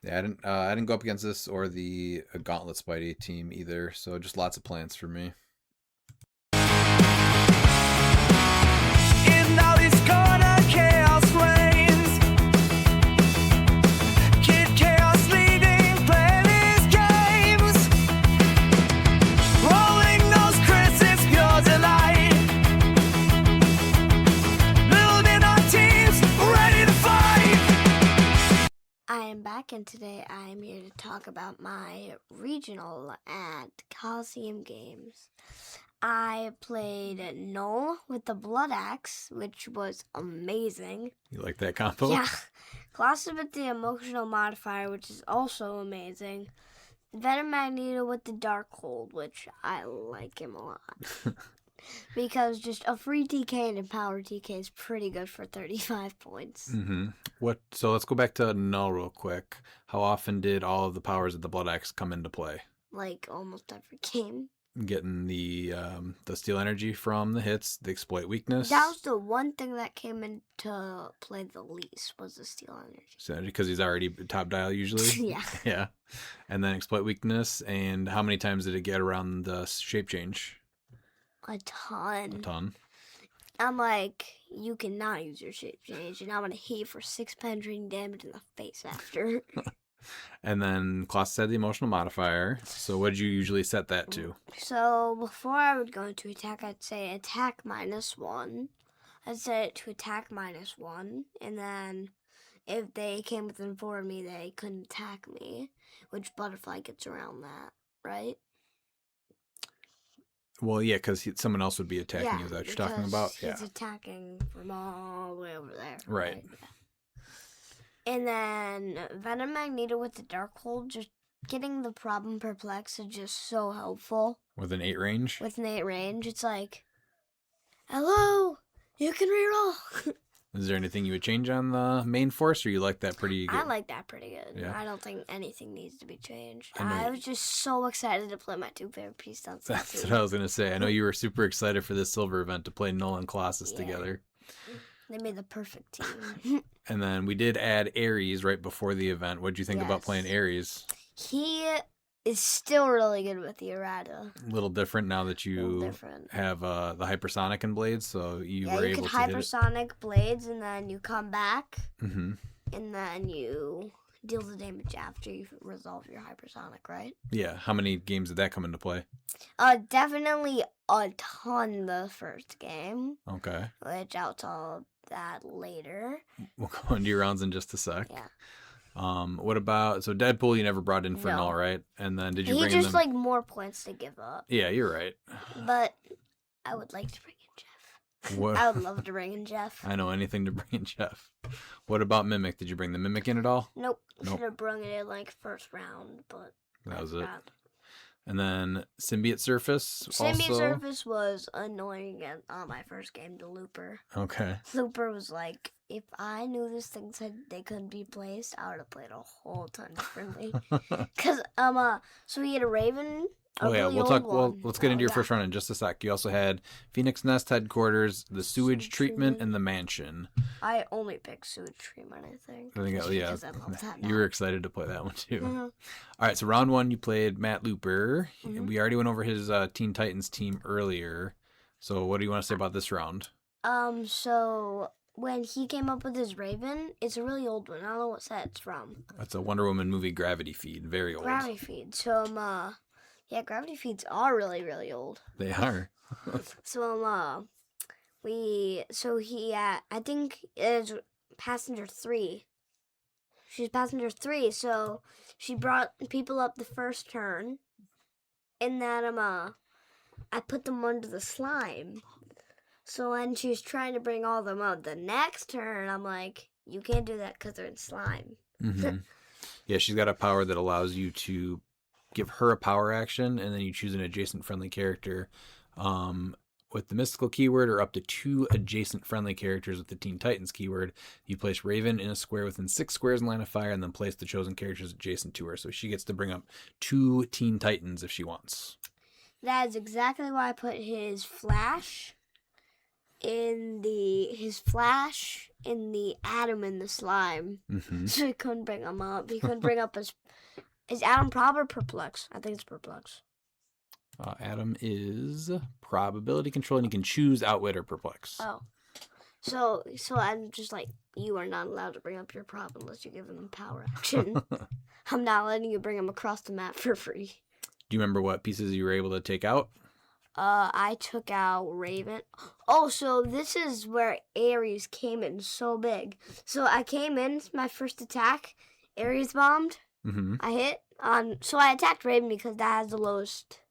Yeah, I didn't go up against this or the Gauntlet Spidey team either, so just lots of plants for me. In all these corner chaos waves, Kid Chaos leading, playing these games, rolling those critics, pure delight, building our teams, ready to fight. I am back, and today I am here to talk about my regional at Colosseum Games. I played Null with the Blood Axe, which was amazing. You like that combo? Yeah. Colosseum with the Emotional Modifier, which is also amazing. Venom Magneto with the Dark Hold, which I like him a lot. Because just a free TK and a power TK is pretty good for 35 points. Mm-hmm. So let's go back to Null real quick. How often did all of the powers of the Blood Axe come into play? Like almost every game. Getting the steal energy from the hits, the exploit weakness. That was the one thing that came into play the least, was the steal energy. Because he's already top dial usually. Yeah. Yeah. And then exploit weakness. And how many times did it get around the shape change? A ton. A ton. I'm like, you cannot use your shape change, and I'm gonna hit you for 6 penetrating damage in the face after. And then Colossus had the emotional modifier. So what did you usually set that to? So before I would go into attack, I'd say attack -1. I'd set it to attack -1, and then if they came within 4 of me, they couldn't attack me, which Butterfly gets around that, right? Well, yeah, because someone else would be attacking Yeah, you. Is that what you're talking about? He's attacking from all the way over there. Right. Yeah. And then Venom Magneto with the Dark Hold, just getting the problem Perplex is just so helpful. With an 8 range? With an 8 range, it's like, hello, you can reroll. Is there anything you would change on the main force, or you like that pretty good? I like that pretty good. Yeah. I don't think anything needs to be changed. I I was just so excited to play my 2 favorite pieces on That's what I was going to say. I know you were super excited for this silver event to play Null and Colossus together. They made the perfect team. And then we did add Ares right before the event. What did you think about playing Ares? He is still really good with the errata. A little different now that you have the hypersonic and blades, so you were able to hypersonic blades, and then you come back, mm-hmm. and then you deals the damage after you resolve your hypersonic, right? Yeah. How many games did that come into play? Definitely a ton the first game, Okay. which I'll tell that later. We'll go into your rounds in just a sec. Yeah. What about Deadpool? You never brought in for No. null, right? And then did you He bring just in them? like more points to give up. Yeah, you're right. But I would like to bring in Jeff. What? I would love to bring in Jeff. I know anything to bring in Jeff. What about Mimic? Did you bring the Mimic in at all? Nope. Nope. Should have brung it in like first round, but That I was it. forgot. And then Symbiote Surface. Symbiote also... Surface was annoying on my first game to Looper. Okay. Looper was like, if I knew this thing said they couldn't be placed, I would have played a whole ton differently. Cause so we had a Raven. Oh yeah, really we'll old talk. Well, one. let's get into your yeah. first round in just a sec. You also had Phoenix Nest headquarters, the sewage Sewage treatment, treatment. and the mansion. I only picked sewage treatment, I think. I think, just yeah, because I love that you now. were excited to play that one too. Mhm. All right, so round one, you played Matt Looper. Mhm. We already went over his Teen Titans team earlier. So what do you want to say about this round? So when he came up with his Raven, it's a really old one. I don't know what set it's from. That's a Wonder Woman movie Gravity Feed, very old. Gravity Feed. So yeah, Gravity Feeds are really, really old. They are. So I think is passenger 3. She's passenger 3, so she brought people up the first turn, and then I put them under the slime. So when she was trying to bring all them up the next turn, I'm like, you can't do that because they're in slime. Mm-hmm. Yeah, she's got a power that allows you to give her a power action, and then you choose an adjacent friendly character with the mystical keyword, or up to 2 adjacent friendly characters with the Teen Titans keyword. You place Raven in a square within 6 squares in line of fire, and then place the chosen characters adjacent to her. So she gets to bring up 2 Teen Titans if she wants. That is exactly why I put his flash in the atom in the slime. Mm-hmm. So he couldn't bring him up. He couldn't bring up his atom prob or perplex. I think it's perplex. Adam is probability control, and you can choose outwit or perplex. Oh. So I'm just like, you are not allowed to bring up your prob unless you give him power action. I'm not letting you bring him across the map for free. Do you remember what pieces you were able to take out? I took out Raven. Oh, so this is where Ares came in so big. So I came in, my first attack, Ares bombed. Mm-hmm. I hit on, so I attacked Raven because that has the lowest,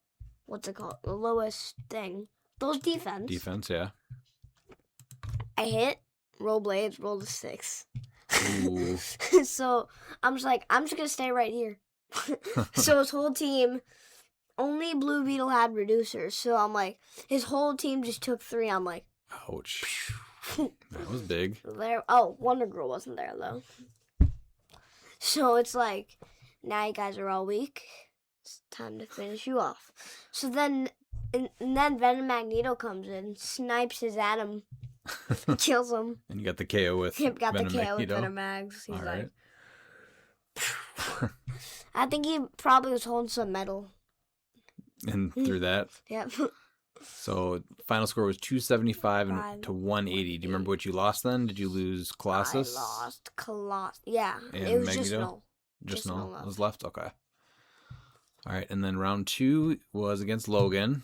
what's it called? The lowest thing. Those defense. Defense, yeah. I hit, roll blades, roll a 6. Ooh. So I'm just like, I'm just going to stay right here. So his whole team, only Blue Beetle had reducers. So I'm like, his whole team just took 3. I'm like, Ouch. That was big. Wonder Girl wasn't there though. So it's like, now you guys are all weak. It's time to finish you off. So then, and then Venom Magneto comes in, snipes his atom, kills him. And you got the KO with Got Venom the KO with Magneto. Venom Mags. He's All like, right. I think he probably was holding some metal. And through that. Yep. So final score was 275 Five. to 180. Do you remember what you lost then? Did you lose Colossus? I lost Colossus. Yeah, And it was just Magneto? null. Just Just no. no left. Was left? Okay. All right. And then round 2 was against Logan.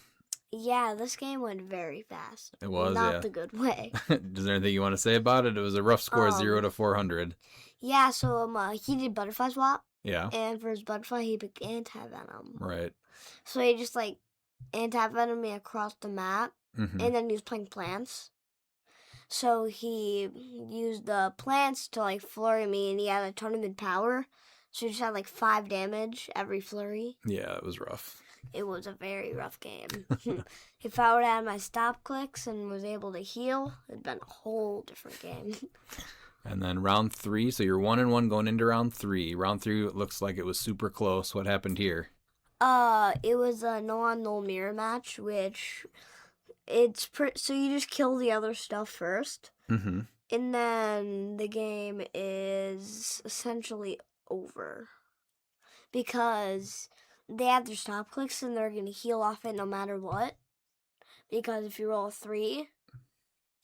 Yeah, this game went very fast. It was, Not yeah. the good way. Is there anything you want to say about it? It was a rough score, 0 to 400. Yeah, so he did butterfly swap, Yeah. and for his butterfly, he picked anti-venom. Right. So he just, like, anti-venom me across the map, Mm-hmm. and then he was playing plants. So he used the plants to, like, flurry me, and he had a tournament power. So he just had, like, 5 damage every flurry. Yeah, it was rough. It was a very rough game. If I would have had my stop clicks and was able to heal, it'd been a whole different game. And then round 3, so you're 1-1 going into round 3. Round 3 it looks like it was super close. What happened here? It was a null-on-null mirror match, which so you just kill the other stuff first, Mm-hmm. and then the game is essentially over because they have their stop clicks and they're gonna heal off it no matter what. Because if you roll a 3,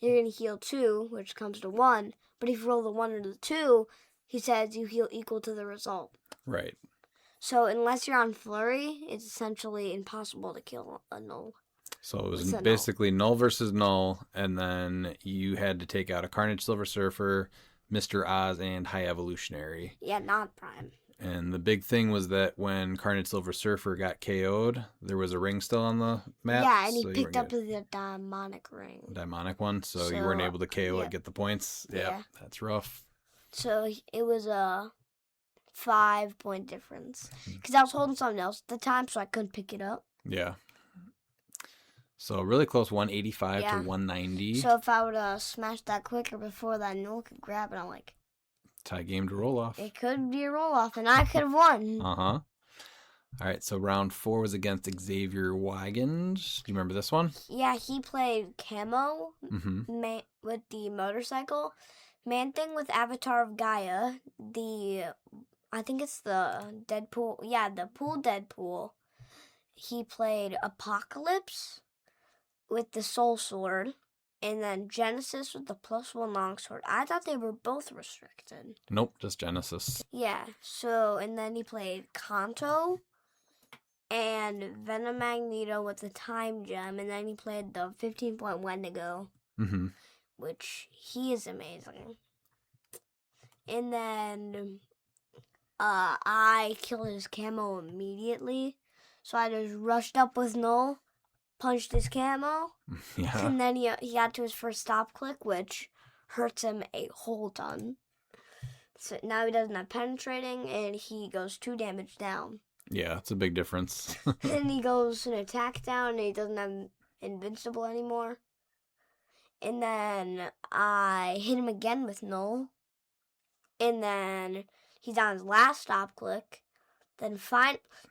you're gonna heal 2, which comes to 1. But if you roll the 1 or the 2, he says you heal equal to the result. Right. So unless you're on flurry, it's essentially impossible to kill a null. So it was What's a basically null versus null, and then you had to take out a Carnage Silver Surfer, Mr. Oz, and High Evolutionary. Yeah, not prime. And the big thing was that when Carnage Silver Surfer got KO'd, there was a ring still on the map. Yeah, and he so you picked weren't up the demonic ring. demonic one, so you weren't able to KO it, get the points. Yeah. That's rough. So it was a 5-point difference. Because I was holding something else at the time, so I couldn't pick it up. Yeah. So really close, 185 Yeah. to 190. So if I would have smashed that quicker before that null could grab it, I'm like, Tie game to roll off. it could be a roll off, and I could have won. Uh-huh. All right, so round 4 was against Xavier Wigand. Do you remember this one? Yeah, he played Camo Mm-hmm. with the motorcycle. Man Thing with Avatar of Gaia. I think it's the Deadpool. Yeah, the pool Deadpool. He played Apocalypse with the Soul Sword. And then Genesis with the +1 longsword. I thought they were both restricted. Nope, just Genesis. Yeah, so, and then he played Kanto and Venom Magneto with the Time Gem. And then he played the 15-point Wendigo, Mm-hmm. which he is amazing. And then I killed his camo immediately. So I just rushed up with Null, punched his camo, Yeah. and then he got to his first stop click, which hurts him a whole ton. So now he doesn't have penetrating, and he goes 2 damage down. Yeah, it's a big difference. Then he goes an attack down, and he doesn't have invincible anymore. And then I hit him again with Null. And then he's on his last stop click. Then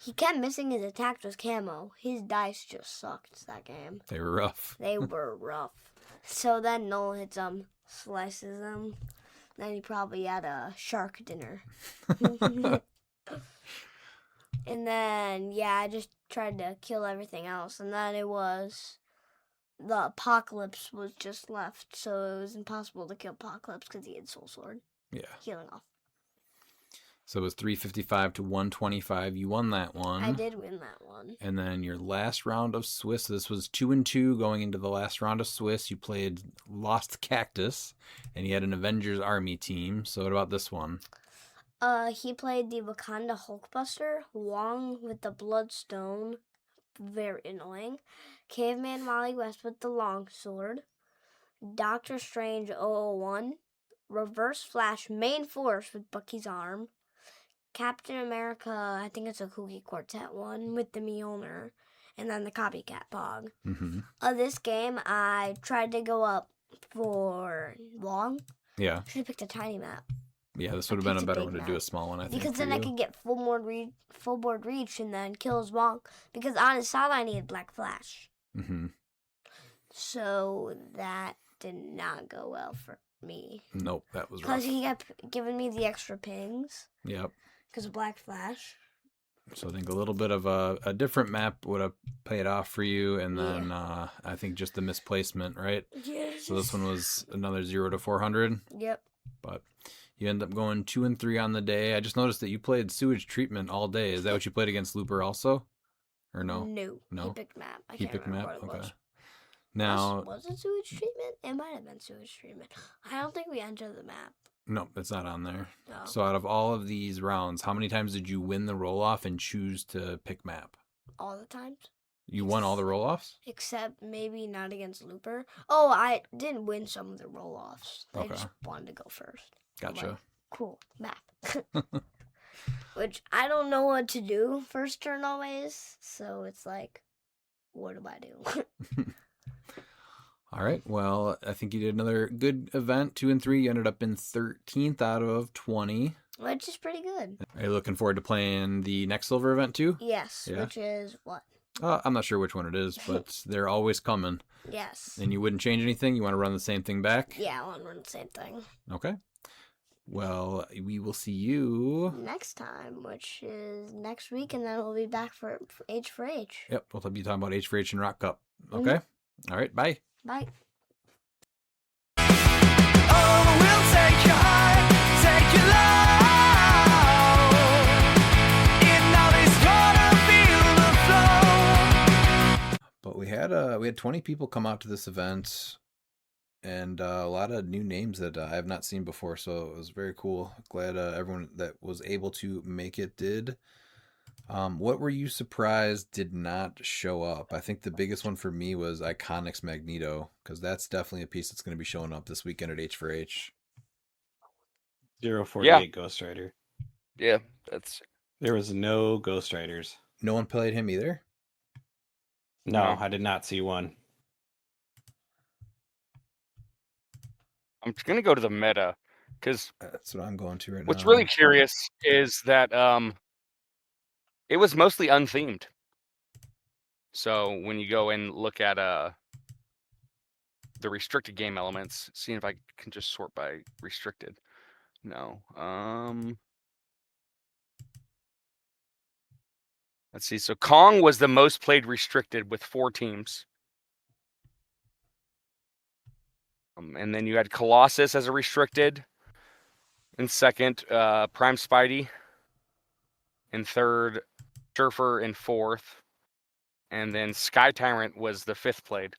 he kept missing his attack with camo. His dice just sucked that game. They were rough. They were rough. So then Null hits him, slices him. Then he probably had a shark dinner. And then, yeah, I just tried to kill everything else. And then the Apocalypse was just left. So it was impossible to kill Apocalypse because he had Soul Sword. Yeah. Healing off. So it was 355 to 125. You won that one. I did win that one. And then your last round of Swiss, this was 2-2 going into the last round of Swiss. You played Lost Cactus, and you had an Avengers Army team. So what about this one? He played the Wakanda Hulkbuster, Wong with the Bloodstone, very annoying, Caveman Wally West with the Longsword, Doctor Strange 001, Reverse Flash Main Force with Bucky's arm, Captain America, I think it's a Kooky Quartet one, with the Mjolnir, and then the Copycat Pog. Mm-hmm. This game, I tried to go up for Wong. Yeah. Should have picked a tiny map. Yeah, this would have been a picked a better big one to map. do a small one, I think. Because for then I you. could get full board reach and then kill his Wong. Because on his side, I needed Black Flash. Mm-hmm. So that did not go well for me. Nope, that was rough. Because he kept giving me the extra pings. Yep. Because of Black Flash. So I think a little bit of a different map would have paid off for you, and then I think just the misplacement, right? Yes. So this one was another 0 to 400, Yep. but you end up going 2-3 on the day. I just noticed that you played Sewage Treatment all day. Is that what you played against Looper also, or no? No. No? He picked map. I He can't picked remember map. what it Okay. was. Now, Was it sewage treatment? It might have been sewage treatment. I don't think we entered the map. no, it's not on there. No. So out of all of these rounds, how many times did you win the roll off and choose to pick map? All the times. You won all the roll offs? Except maybe not against Looper. Oh, I did win some of the roll-offs. I Okay. just wanted to go first. I'm Gotcha. like, cool, map. Which I don't know what to do first turn always. So it's like, what do I do? All right. Well, I think you did another good event. 2-3. You ended up in 13th out of 20. Which is pretty good. Are you looking forward to playing the next silver event too? Yes, Yeah. which is what? I'm not sure which one it is, but they're always coming. Yes. And you wouldn't change anything? You want to run the same thing back? Yeah, I want to run the same thing. Okay. Well, we will see you. Next time, which is next week, and then we'll be back for H for H. Yep. We'll be talking about H4H and ROC Cup. Okay. All right. Bye. Bye. Oh, we'll take your heart, take your love. we had 20 people come out to this event, and a lot of new names that I have not seen before. So it was very cool. Glad everyone that was able to make it did. What were you surprised did not show up? I think the biggest one for me was Iconic's Magneto, because that's definitely a piece that's going to be showing up this weekend at H4H. 048 Ghost Rider. Yeah, that's There was no Ghost Riders. No one played him either? No, No. I did not see one. I'm going to go to the meta because That's what I'm going to right now. what's really curious is that it was mostly unthemed. So when you go and look at the restricted game elements, seeing if I can just sort by restricted. No. Let's see. So Kong was the most played restricted with 4 teams. And then you had Colossus as a restricted. In second, Prime Spidey. In third, Surfer in fourth. And then Sky Tyrant was the 5th played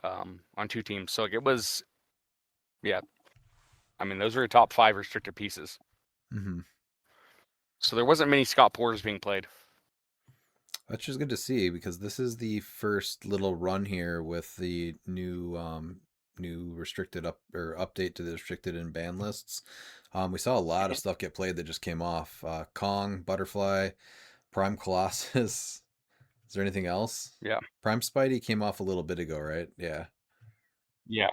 on 2 teams. So it was, yeah. I mean, those are your top 5 restricted pieces. Mm-hmm. So there wasn't many Scott Porters being played. That's just good to see, because this is the first little run here with the new restricted update to the restricted and ban lists. We saw a lot of stuff get played that just came off. Kong, Butterfly, Prime Colossus. Is there anything else? Yeah. Prime Spidey came off a little bit ago, right? Yeah. Yeah.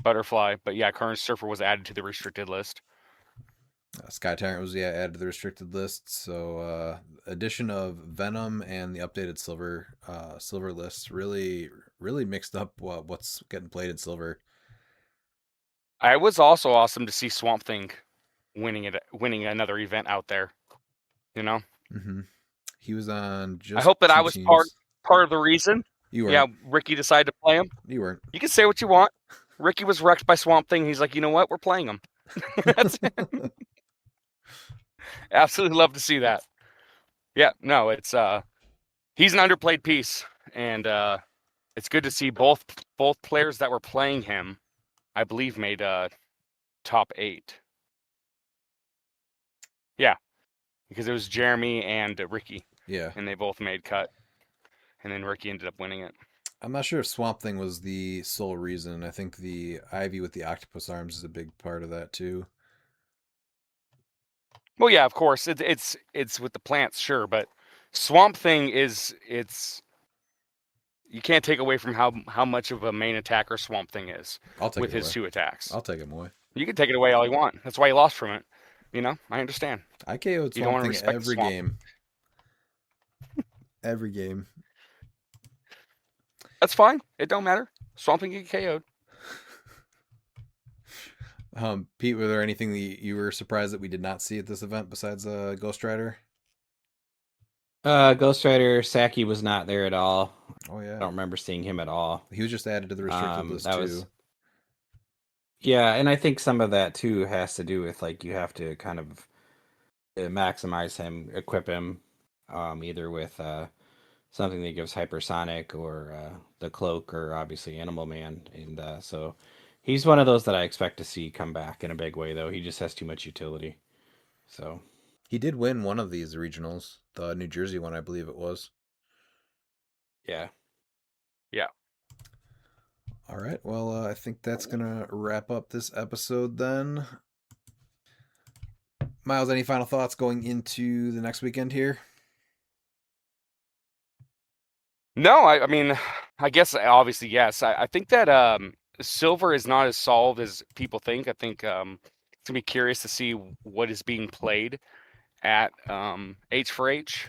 Butterfly. But yeah, Current Surfer was added to the restricted list. Sky Tyrant was added to the restricted list. So addition of Venom and the updated silver list really mixed up what's getting played in silver. It was also awesome to see Swamp Thing winning another event out there. You know? Mm-hmm. He was on just I hope that 2 I was teams. part of the reason. You weren't. Yeah, Ricky decided to play him. You weren't. You can say what you want. Ricky was wrecked by Swamp Thing. He's like, you know what? We're playing him. That's it. Absolutely love to see that. Yeah, no, it's he's an underplayed piece, and it's good to see both players that were playing him, I believe, made top 8. Yeah, because it was Jeremy and Ricky. Yeah. And they both made cut, and then Ricky ended up winning it. I'm not sure if Swamp Thing was the sole reason. I think the Ivy with the octopus arms is a big part of that too. Well, yeah, of course. It's with the plants, sure, but Swamp Thing is you can't take away from how much of a main attacker Swamp Thing is with his 2 attacks. I'll take him away. You can take it away all you want. That's why he lost from it. You know, I understand. I KO'd You don't Swamp wanna Thing respect every Swamp. game. Every game. That's fine. It don't matter. Swamp Thing get KO'd. Pete, were there anything that you were surprised that we did not see at this event besides Ghost Rider? Ghost Rider, Saki was not there at all. Oh yeah. I don't remember seeing him at all. He was just added to the restricted list too. Yeah, and I think some of that too has to do with, like, you have to kind of maximize him, equip him, either with something that gives hypersonic or the cloak, or obviously Animal Man, and so he's one of those that I expect to see come back in a big way, though. He just has too much utility. So he did win one of these regionals, the New Jersey one, I believe it was. Yeah. Yeah. All right. Well, I think that's going to wrap up this episode then. Miles, any final thoughts going into the next weekend here? No, I mean, I guess obviously yes. I think that silver is not as solved as people think. I think it's gonna be curious to see what is being played at H4H.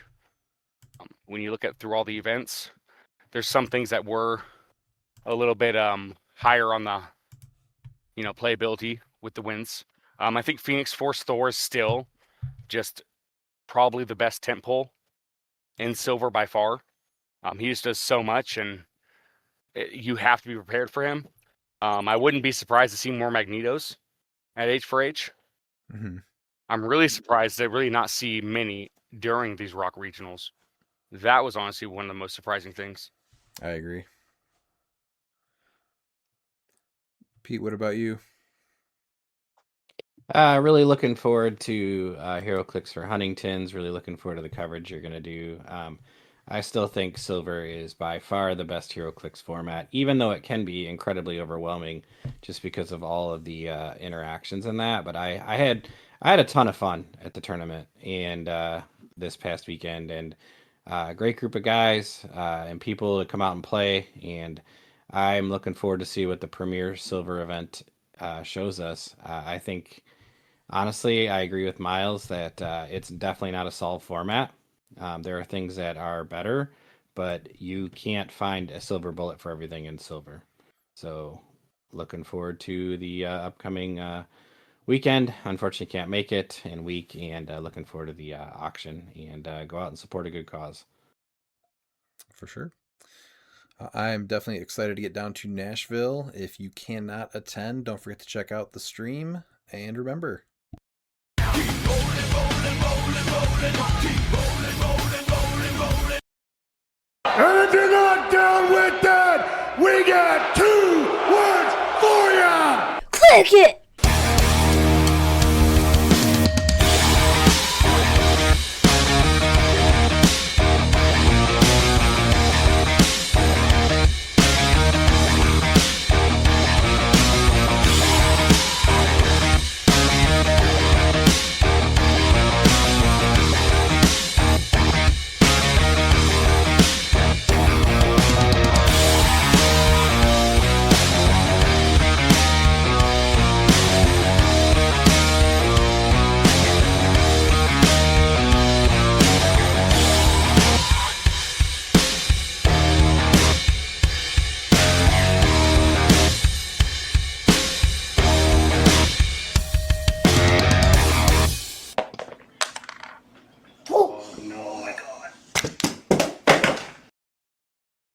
When you look at through all the events, there's some things that were a little bit higher on the playability with the wins. I think Phoenix Force Thor is still just probably the best tentpole in silver by far. He just does so much, and you have to be prepared for him. I wouldn't be surprised to see more Magnetos at H4H. Mm-hmm. I'm really surprised to really not see many during these ROC regionals. That was honestly one of the most surprising things. I agree. Pete, what about you? Really looking forward to Hero Clicks for Huntingtons. Really looking forward to the coverage you're going to do. I still think Silver is by far the best Hero Clicks format, even though it can be incredibly overwhelming just because of all of the interactions in that. But I had a ton of fun at the tournament and this past weekend, and a great group of guys and people to come out and play. And I'm looking forward to see what the Premier Silver event shows us. I think. Honestly, I agree with Miles that it's definitely not a solved format. There are things that are better, but you can't find a silver bullet for everything in silver. So, looking forward to the upcoming weekend. Unfortunately, can't make it in week, and looking forward to the auction and go out and support a good cause. For sure. I am definitely excited to get down to Nashville. If you cannot attend, don't forget to check out the stream. And remember, And if you're not down with that, we got 2 words for ya! Click it!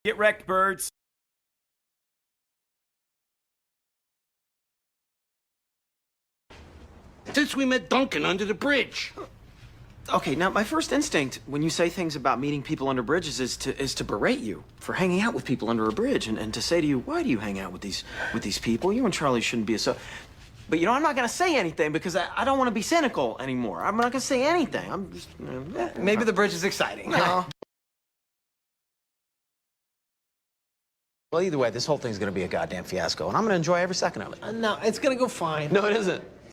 Get wrecked, birds. Since we met Duncan under the bridge. Okay, now my first instinct when you say things about meeting people under bridges is to berate you for hanging out with people under a bridge and to say to you, why do you hang out with these people? You and Charlie shouldn't be so. But you know, I'm not gonna say anything because I don't want to be cynical anymore. I'm not gonna say anything. I'm just Maybe the bridge is exciting. No. Well, either way, this whole thing's gonna be a goddamn fiasco, and I'm gonna enjoy every second of it. No, it's gonna go fine. No, it isn't.